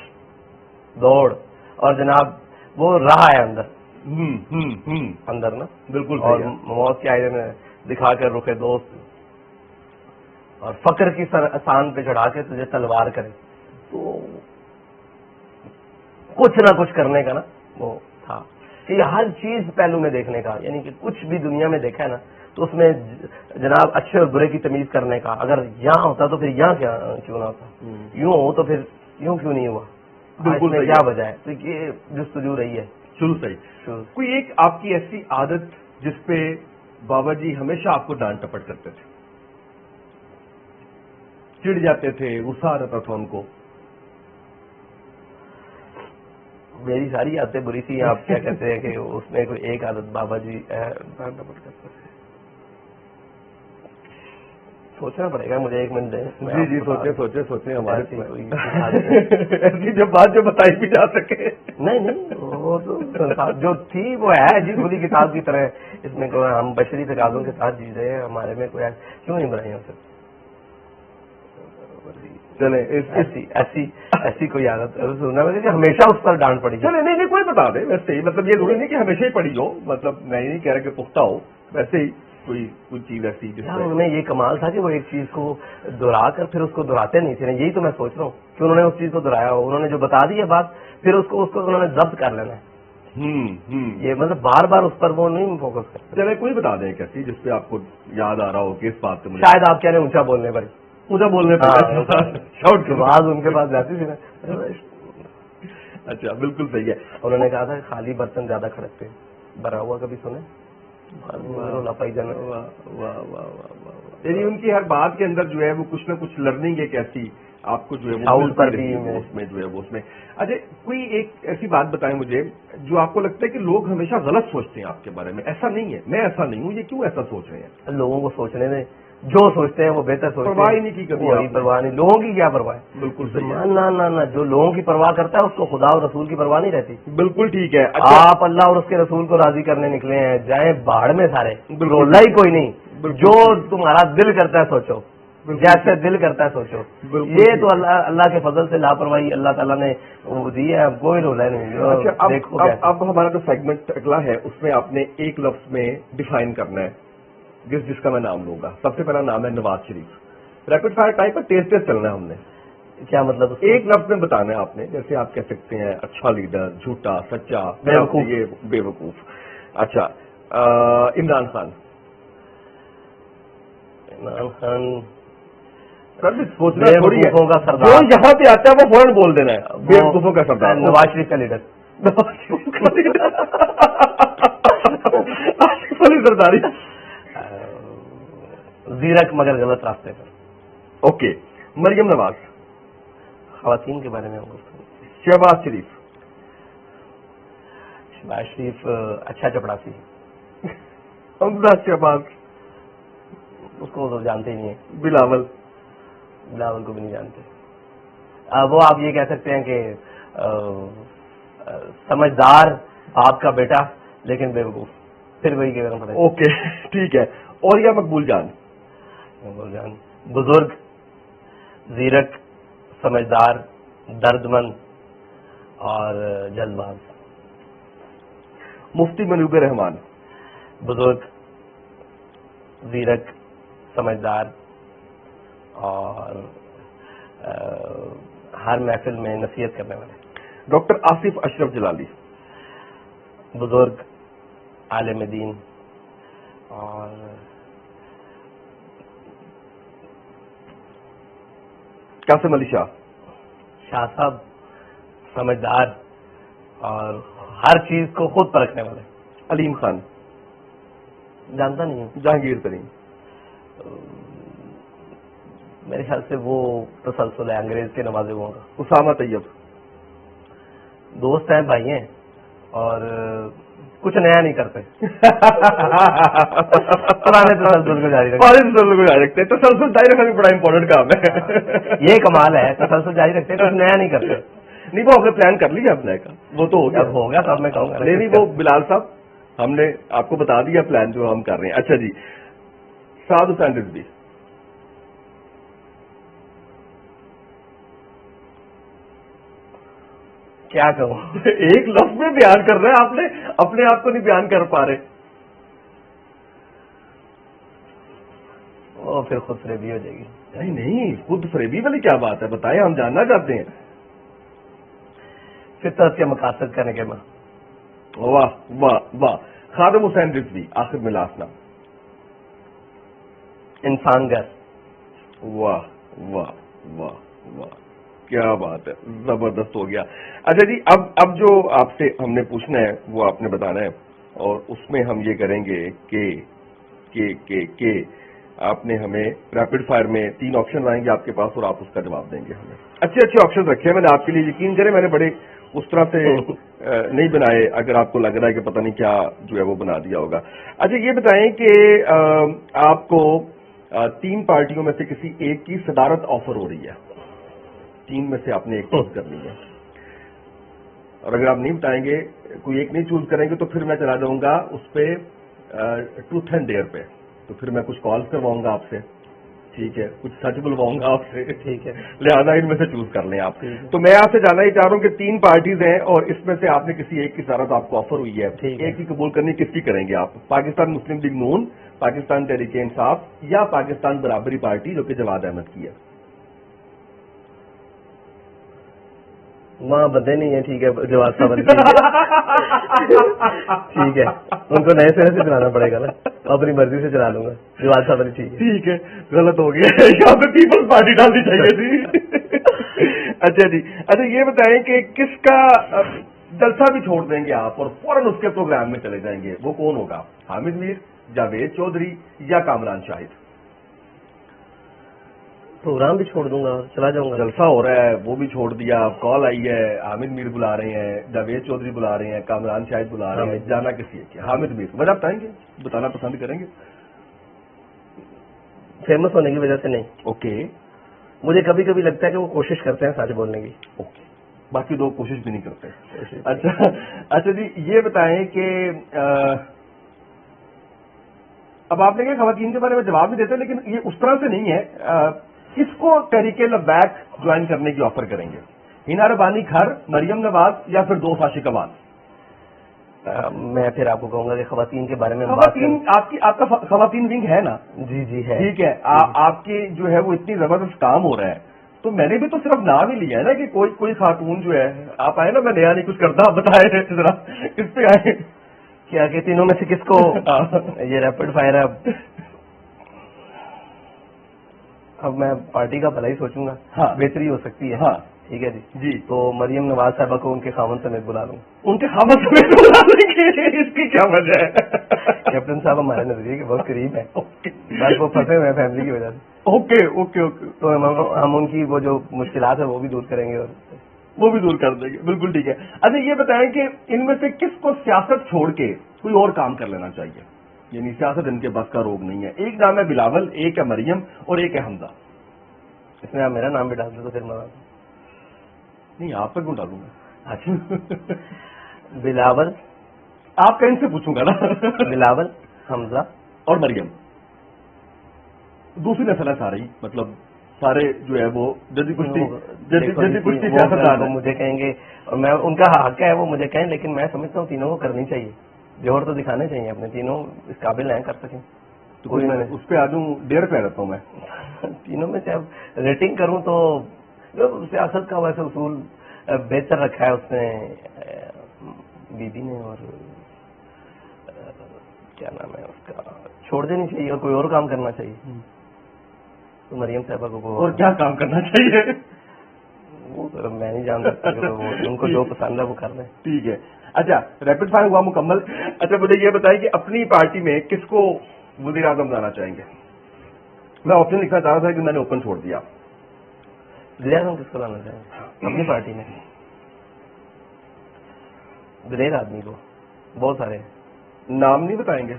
دوڑ، اور جناب وہ رہا ہے اندر نا بالکل. اور موت کے آئینے میں دکھا کر رکے دوست اور فقر کی آسان پہ چڑھا کے تجھے تلوار کرے. تو کچھ نہ کچھ کرنے کا نا وہ تھا کہ ہر چیز پہلو میں دیکھنے کا، یعنی کہ کچھ بھی دنیا میں دیکھا ہے نا تو اس میں جناب اچھے اور برے کی تمیز کرنے کا. اگر یہاں ہوتا تو پھر یہاں کیوں نہ ہوتا، یوں ہو تو پھر یوں کیوں نہیں ہوا، بالکل کیا وجہ ہے. تو یہ جستجو رہی ہے شروع سے ہی. کوئی ایک آپ کی ایسی عادت جس پہ بابا جی ہمیشہ آپ کو ڈانٹ ٹپٹ کرتے تھے، چڑ جاتے تھے، غصہ آ رہتا تھا ان کو؟ میری ساری عادتیں بری تھی، آپ کیا کہتے ہیں کہ اس میں کوئی ایک عادت بابا جی ڈانٹ ٹپٹ کرتے تھے. سوچنا پڑے گا مجھے، ایک منٹ دیں. جی سوچیں ہمارے ایسی جب بات جو بتائی بھی جا سکے. نہیں وہ تو جو تھی وہ ہے جی کھلی کتاب کی طرح. اس میں کوئی ہم بشری تقاضوں کے ساتھ جی رہے ہیں، ہمارے میں کوئی کیوں نہیں بنائی ہو سکتی. چلے ایسی کوئی عادت سننا کہ ہمیشہ اس پر ڈانٹ پڑی. چلے نہیں کوئی بتا دے ویسے ہی، مطلب یہ ضروری نہیں کہ ہمیشہ ہی پڑی ہو، مطلب میں نہیں کہہ رہا کہ پختہ ہو، ویسے ہی کوئی چیز ایسی ان میں یہ کمال تھا کہ وہ ایک چیز کو دہرا کر پھر اس کو دہراتے نہیں تھے. یہی تو میں سوچ رہا ہوں کہ انہوں نے اس چیز کو دہرایا ہو، انہوں نے جو بتا دی ہے بات پھر اس کو انہوں نے ضبط کر لینا ہے. یہ مطلب بار بار اس پر وہ نہیں فوکس کرتے. چلے کوئی بتا دیں کیسی جس پہ آپ کو یاد آ رہا ہو کہ اس بات سے شاید آپ کہہ رہے ہیں اونچا بولنے پر. مجھے بولنے پڑتا شاؤٹ کے بعد ان کے پاس جاتی تھی نا. اچھا بالکل صحیح ہے. انہوں نے کہا تھا خالی برتن زیادہ کھڑکتے ہیں. بھرا ہوا کبھی سنے؟ یعنی ان کی ہر بات کے اندر جو ہے وہ کچھ نہ کچھ لرننگ ایک ایسی آپ کو جو ہے اس میں جو ہے وہ اس میں. اچھا کوئی ایک ایسی بات بتائیں مجھے جو آپ کو لگتا ہے کہ لوگ ہمیشہ غلط سوچتے ہیں آپ کے بارے میں. ایسا نہیں ہے, میں ایسا نہیں ہوں, یہ کیوں ایسا سوچ رہے ہیں؟ لوگوں کو سوچنے میں جو سوچتے ہیں وہ بہتر سوچتے ہیں. پرواہ ہی نہیں کی کبھی, پرواہ نہیں. لوگوں کی کیا پرواہ ہے؟ بالکل صحیح. نہ جو لوگوں کی پرواہ کرتا ہے اس کو خدا اور رسول کی پرواہ نہیں رہتی. بالکل ٹھیک ہے. آپ اللہ اور اس کے رسول کو راضی کرنے نکلے ہیں, جائیں باڑ میں سارے, رولا ہی کوئی نہیں. جو تمہارا دل کرتا ہے سوچو, جیسے دل کرتا ہے سوچو. یہ تو اللہ کے فضل سے لاپرواہی اللہ تعالیٰ نے دی ہے, کوئی رولا نہیں. اب ہمارا جو سیگمنٹ اگلا ہے اس میں آپ نے ایک لفظ میں ڈیفائن کرنا ہے جس کا میں نام لوں گا. سب سے پہلا نام ہے Nawaz Sharif. Rapid fire type پر تیز تیز چلنا ہے ہم نے. کیا مطلب؟ ایک لفظ میں بتانا ہے آپ نے, جیسے آپ کہہ سکتے ہیں اچھا لیڈر, جھوٹا, سچا, بے وقوف. اچھا عمران خان. سوچنا تھوڑی ہے, جو یہاں پہ آتا ہے وہ فوراً بول دینا ہے. بے وقوفوں کا سردار نواز شریف کا لیڈر. سرداری زیرک مگر غلط راستے پر. اوکے. مریم نواز. خواتین کے بارے میں. شہباز شریف. شہباز شریف اچھا چپڑاسی. حمزہ شہباز. اس کو تو جانتے ہی نہیں ہیں. بلاول کو بھی نہیں جانتے. وہ آپ یہ کہہ سکتے ہیں کہ سمجھدار آپ کا بیٹا لیکن بے وقوف. پھر وہی کہنا پڑے. اوکے ٹھیک ہے. اور یا مقبول جان. بزرگ, زیرک, سمجھدار, درد مند اور جلد باز. مفتی منوب رحمان. بزرگ, زیرک, سمجھدار اور ہر محفل میں نصیحت کرنے والے. ڈاکٹر آصف اشرف جلالی. بزرگ, عالم دین اور قاسم علی شاہ. شاہ صاحب سمجھدار اور ہر چیز کو خود پرکھنے والے. علیم خان. جانتا نہیں ہوں. جہانگیر ترین. میرے خیال سے وہ تسلسل ہے انگریز کے نوازے ہوا کا. اسامہ طیب. دوست ہیں, بھائی ہیں اور کچھ نیا نہیں کرتے. پرانے تسلسل کو جاری رکھتے. تسلسل جاری رکھنا بھی بڑا امپورٹنٹ کام ہے. یہ کمال ہے, تسلسل جاری رکھتے ہیں, کچھ نیا نہیں کرتے. نہیں وہ ہم نے پلان کر لیا اپنے کا, وہ تو ہو گیا. تب میں کہوں گا نہیں وہ بلال صاحب ہم نے آپ کو بتا دیا پلان جو ہم کر رہے ہیں. اچھا جی, سعد حسین رضوی. کیا کہوں, ایک لفظ میں بیان کر رہے ہیں آپ نے, اپنے آپ کو نہیں بیان کر پا رہے. وہ پھر خود فریبی ہو جائے گی. نہیں خود فریبی والی کیا بات ہے, بتائیں, ہم جاننا چاہتے ہیں. فطرت کے مقاصد کا نکما. واہ واہ واہ. خادم حسین رضوی آخر میں لاسٹ نام. انسان گھر. واہ واہ واہ واہ, کیا بات ہے, زبردست ہو گیا. اچھا جی, اب جو آپ سے ہم نے پوچھنا ہے وہ آپ نے بتانا ہے, اور اس میں ہم یہ کریں گے کہ آپ نے ہمیں ریپڈ فائر میں 3 آپشن آئیں گے آپ کے پاس, اور آپ اس کا جواب دیں گے ہمیں. اچھے آپشن رکھے ہیں میں نے آپ کے لیے, یقین کریں میں نے بڑے اس طرح سے نہیں بنائے, اگر آپ کو لگ رہا ہے کہ پتہ نہیں کیا جو ہے وہ بنا دیا ہوگا. اچھا یہ بتائیں کہ آپ کو 3 پارٹیوں میں سے کسی ایک کی صدارت آفر ہو رہی ہے, 3 میں سے آپ نے ایک چوز کرنی ہے, اور اگر آپ نہیں بتائیں گے, کوئی ایک نہیں چوز کریں گے, تو پھر میں چلا جاؤں گا اس پہ ٹروتھ اینڈ ڈیئر پہ. تو پھر میں کچھ کالز کرواؤں گا آپ سے, ٹھیک ہے, کچھ سچ بلواؤں گا آپ سے, ٹھیک ہے, لہٰذا ان میں سے چوز کر لیں آپ. تو میں آپ سے جاننا ہی چاہ رہا ہوں کہ 3 پارٹیز ہیں, اور اس میں سے آپ نے کسی ایک کی صدارت آپ کو آفر ہوئی ہے, ایک کی قبول کرنی, کس کی کریں گے آپ؟ پاکستان مسلم لیگ نون, پاکستان تحریک انصاف, یا پاکستان برابری پارٹی جو کہ جواد احمد کی ہے. وہاں بندے نہیں ہیں. ٹھیک ہے جواد صاحب ٹھیک ہے, ان کو نئے سرے سے چلانا پڑے گا نا, اپنی مرضی سے چلا لوں گا. جواد صاحب ٹھیک ہے, ٹھیک ہے, غلط ہو گیا, یہاں پہ پیپلز پارٹی ڈالنی چاہیے تھی. اچھا جی, اچھا یہ بتائیں کہ کس کا جلسہ بھی چھوڑ دیں گے آپ اور فوراً اس کے پروگرام میں چلے جائیں گے, وہ کون ہوگا؟ حامد میر, جاوید چودھری یا کامران شاہد؟ پروگرام بھی چھوڑ دوں گا اور چلا جاؤں گا. جلسہ ہو رہا ہے وہ بھی چھوڑ دیا, کال آئی ہے, حامد میر بلا رہے ہیں, جاوید چودھری بلا رہے ہیں, کامران شاہد بلا رہے ہیں, جانا کسی ہے؟ حامد میر. وجہ بتائیں گے, بتانا پسند کریں گے؟ فیمس ہونے کی وجہ سے نہیں. اوکے. مجھے کبھی کبھی لگتا ہے کہ وہ کوشش کرتے ہیں سچ بولنے کی. اوکے, باقی لوگ کوشش بھی نہیں کرتے. اچھا جی, یہ بتائیں کہ اب آپ نے کہا خواتین کے بارے میں جواب بھی دیتے ہیں, لیکن یہ اس طرح سے نہیں ہے. کس کو تحریک لبیک جوائن کرنے کی آفر کریں گے؟ ہینا ربانی کھر, مریم نواز یا پھر دوست عاشق عوان؟ میں پھر آپ کو کہوں گا کہ خواتین کے بارے میں خواتین, آپ کا خواتین ونگ ہے نا؟ جی جی ہے. ٹھیک ہے, آپ کی جو ہے وہ اتنی زبردست کام ہو رہا ہے, تو میں نے بھی تو صرف نام ہی لیا ہے نا کہ کوئی خاتون جو ہے. آپ آئے نا, میں نیا نہیں کچھ کرتا, آپ بتائے ذرا کس پہ آئے؟ کیا کہ تینوں میں سے کس کو؟ یہ ریپڈ فائر ہے. اب میں پارٹی کا بھلا ہی سوچوں گا. ہاں, بہتری ہو سکتی ہے. ہاں ٹھیک ہے جی. جی, تو مریم نواز صاحبہ کو ان کے خاوند سمیت بلا لوں. ان کے خاوند سمیت بلا لیں گے, اس کی کیا وجہ ہے؟ کیپٹن صاحب ہمارے نظریے کے بہت قریب ہیں, بس وہ پھنسے ہوئے ہیں فیملی کی وجہ سے. اوکے اوکے اوکے, تو ہم ان کی وہ جو مشکلات ہیں وہ بھی دور کریں گے, اور وہ بھی دور کر دیں گے. بالکل ٹھیک ہے. اچھا یہ بتائیں کہ ان میں سے کس کو سیاست چھوڑ کے کوئی اور کام کر لینا چاہیے؟ یعنی سیاست ان کے بس کا روگ نہیں ہے. ایک نام ہے بلاول, ایک ہے مریم اور ایک ہے حمزہ. اس میں آپ میرا نام بھی ڈال دیں تو پھر میں نہیں, آپ کا کیوں ڈالوں گا؟ اچھا, بلاول, آپ کا ان سے پوچھوں گا نا. بلاول, حمزہ اور مریم. دوسری نسل ہے سارے, مطلب سارے جو ہے وہ جدید کشتی سیاستدان مجھے کہیں گے, اور میں ان کا حق ہے وہ مجھے کہیں, لیکن میں سمجھتا ہوں تینوں کو کرنی چاہیے. جوہر تو دکھانے چاہیے اپنے, تینوں اس قابل ہیں کر سکیں. تو کوئی میں اس پہ آ جاؤں, 1.5 پہ رہتا ہوں میں. تینوں میں سے اب ریٹنگ کروں تو سیاست کا ویسے اصول بہتر رکھا ہے اس نے بی بی نے, اور کیا نام ہے اس کا, چھوڑ دینی چاہیے اور کوئی اور کام کرنا چاہیے. تو مریم صاحبہ کو اور کیا کام کرنا چاہیے وہ میں نہیں جان سکتا, ان کو جو پسند ہے وہ کر لیں. ٹھیک ہے. اچھا, ریپڈ فائر ہوا مکمل. اچھا مجھے یہ بتائیں کہ اپنی پارٹی میں کس کو وزیر اعظم بنانا چاہیں گے؟ میں آپشن لکھنا چاہ رہا تھا کہ میں نے اوپن چھوڑ دیا. وزیر اعظم کس کو لانا چاہیں گے اپنی پارٹی میں؟ دلیر آدمی کو, بہت سارے نام نہیں بتائیں گے.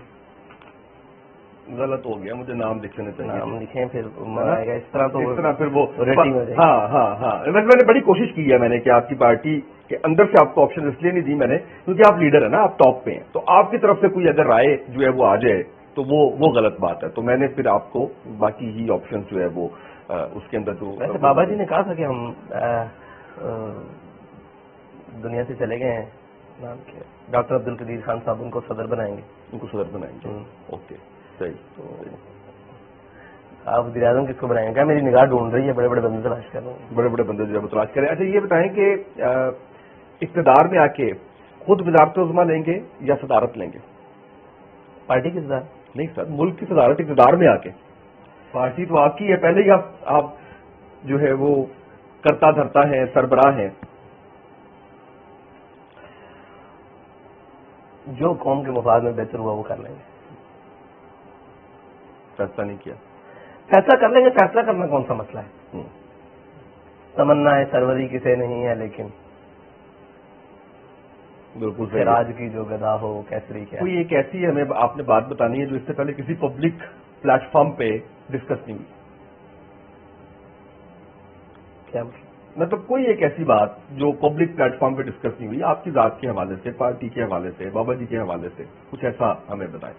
غلط ہو گیا, مجھے نام لکھنے چاہیے. نام لکھیں پھر آئے گا, اس طرح پھر وہ ریٹنگ ہو جائے گی. ہاں, میں نے بڑی کوشش کی ہے میں نے کہ آپ کی پارٹی کے اندر سے آپ کو آپشن اس لیے نہیں دی میں نے کیونکہ آپ لیڈر ہیں نا, آپ ٹاپ پہ ہیں, تو آپ کی طرف سے کوئی اگر رائے جو ہے وہ آ جائے تو وہ غلط بات ہے. تو میں نے پھر آپ کو باقی ہی آپشن جو ہے وہ اس کے اندر جو ویسے بابا جی نے کہا تھا کہ ہم دنیا سے چلے گئے ہیں, ڈاکٹر عبد القدیر خان صاحب ان کو صدر بنائیں گے. ان کو صدر بنائیں گے. اوکے صحیح. تو آپ وزیر اعظم کس کو بنائیں گے؟ کیا میری نگاہ ڈھونڈ رہی ہے, بڑے بڑے بندے تلاش کر رہے ہیں. بڑے بڑے بندے جو تلاش کریں. اچھا یہ بتائیں کہ اقتدار میں آ کے خود وزارت عظمیٰ لیں گے یا صدارت لیں گے؟ پارٹی کی صدارت نہیں سر, ملک کی صدارت اقتدار میں آ کے. پارٹی تو آپ کی ہے, پہلے ہی آپ جو ہے وہ کرتا دھرتا ہے, سربراہ ہیں. جو قوم کے مفاد میں بہتر ہوا وہ کر لیں گے. فیصلہ نہیں کیا, فیصلہ کر لیں گے. فیصلہ کرنا کون سا مسئلہ ہے؟ تمنا ہے سروری کسے نہیں ہے, لیکن بالکل راج کی جو گدا ہو کیسری کیا. کوئی ایک ایسی ہمیں آپ نے بات بتانی ہے جو اس سے پہلے کسی پبلک پلیٹ فارم پہ ڈسکس نہیں ہوئی. کیا مطلب کوئی ایک ایسی بات جو پبلک پلیٹ فارم پہ ڈسکس نہیں ہوئی, آپ کی ذات کے حوالے سے, پارٹی کے حوالے سے, بابا جی کے حوالے سے, کچھ ایسا ہمیں بتائیں.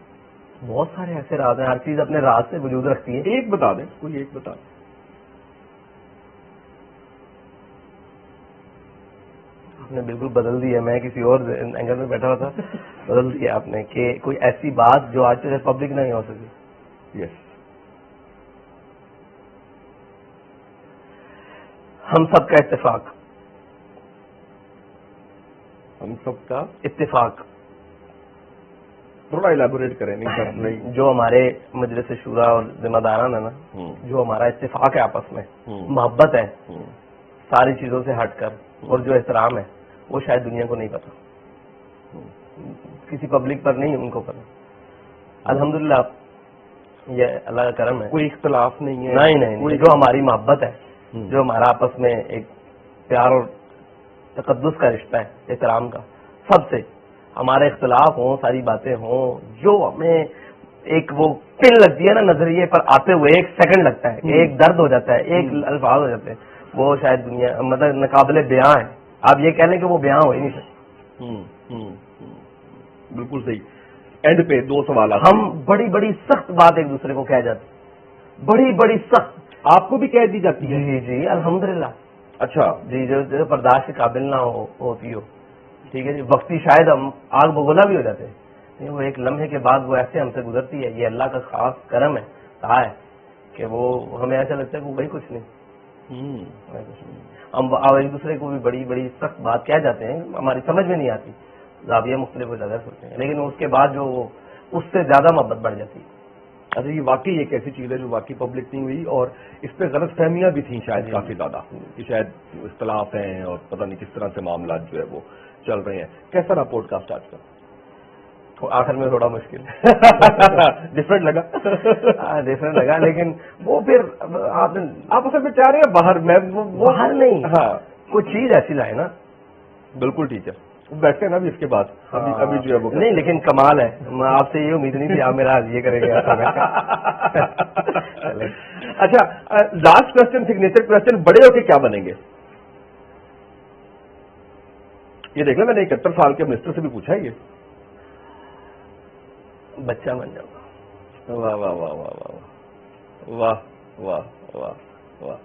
بہت سارے ایسے راز ہیں, ہر چیز اپنے راز سے وجود رکھتی ہے. ایک بتا دیں, کوئی ایک بتا دیں. آپ نے بالکل بدل دیا, میں کسی اور اینگل میں بیٹھا ہوا تھا, بدل دیا آپ نے کہ کوئی ایسی بات جو آج تک پبلک نہیں ہو سکی. یس. ہم سب کا اتفاق ہم سب کا اتفاق. تھوڑا الیبوریٹ کریں. نہیں جو ہمارے مجلس شورا اور ذمہ داران ہے نا, جو ہمارا اتفاق ہے آپس میں, محبت ہے ساری چیزوں سے ہٹ کر, اور جو احترام ہے وہ شاید دنیا کو نہیں پتا, کسی پبلک پر نہیں, ان کو پتا. الحمدللہ یہ اللہ کا کرم ہے, کوئی اختلاف نہیں ہے. نہیں, جو ہماری محبت ہے, جو ہمارا آپس میں ایک پیار اور تقدس کا رشتہ ہے, احترام کا, سب سے ہمارے اختلاف ہوں, ساری باتیں ہوں, جو ہمیں ایک وہ پن لگتی ہے نا نظریے پر آتے ہوئے, ایک سیکنڈ لگتا ہے, ایک درد ہو جاتا ہے, ایک الفاظ ہو جاتے ہیں, وہ شاید دنیا مطلب ناقابل بیاں ہے. آپ یہ کہہ لیں کہ وہ بیاں ہو ہی نہیں سکتے. بالکل صحیح. اینڈ پہ دو سوالات. ہم بڑی بڑی سخت بات ایک دوسرے کو کہہ جاتے, بڑی بڑی سخت. آپ کو بھی کہہ دی جاتی ہے؟ جی الحمدللہ. اچھا جی, جو برداشت کے قابل نہ ہوتی ہو, ٹھیک ہے جی, وقتی شاید ہم آگ بگولا بھی ہو جاتے ہیں, وہ ایک لمحے کے بعد وہ ایسے ہم سے گزرتی ہے. یہ اللہ کا خاص کرم ہے, کہا ہے کہ وہ ہمیں ایسا لگتا ہے کہ وہی کچھ نہیں. ہم ایک دوسرے کو بھی بڑی بڑی سخت بات کہہ جاتے ہیں, ہماری سمجھ میں نہیں آتی, زاویہ مختلف ہو جاتا ہوتے ہیں, لیکن اس کے بعد جو اس سے زیادہ محبت بڑھ جاتی ہے. اچھا, یہ واقعی ایک ایسی چیز ہے جو واقعی پبلک نہیں ہوئی, اور اس پہ غلط فہمیاں بھی تھیں شاید کافی زیادہ, کہ شاید اختلاف ہیں اور پتہ نہیں کس طرح سے معاملات جو ہے وہ چل رہے ہیں. کیسا رہا پوڈ کاسٹ آج کا؟ آخر میں تھوڑا مشکل ڈفرینٹ لگا. ڈفرینٹ لگا, لیکن وہ پھر آپ اصل میں چاہ رہے ہیں باہر, میں باہر نہیں, ہاں کوئی چیز ایسی لائے نا. بالکل ٹھیک ہے, بیٹھتے ہیں نا ابھی اس کے بعد, ابھی جو ہے وہ نہیں, لیکن کمال ہے. میں آپ سے یہ امید نہیں تھی آپ میرا یہ کریں گے. اچھا, لاسٹ کوشچن, سگنیچر کوشچن, بڑے ہو کے کیا بنیں گے؟ یہ دیکھ لیں, میں نے 71 سال کے منسٹر سے بھی پوچھا ہے یہ. بچہ بن جاؤں. واہ واہ واہ واہ واہ واہ واہ واہ واہ,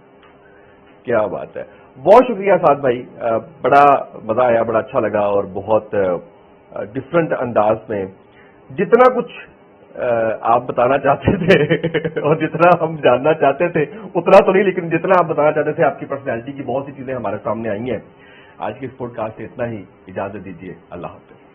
کیا بات ہے. بہت شکریہ سعد بھائی, بڑا مزہ آیا, بڑا اچھا لگا, اور بہت ڈفرینٹ انداز میں جتنا کچھ آپ بتانا چاہتے تھے اور جتنا ہم جاننا چاہتے تھے اتنا تو نہیں, لیکن جتنا آپ بتانا چاہتے تھے, آپ کی پرسنالٹی کی بہت سی چیزیں ہمارے سامنے آئی ہیں. آج کے اس پوڈ کاسٹ سے اتنا ہی, اجازت دیجیے, اللہ حافظ.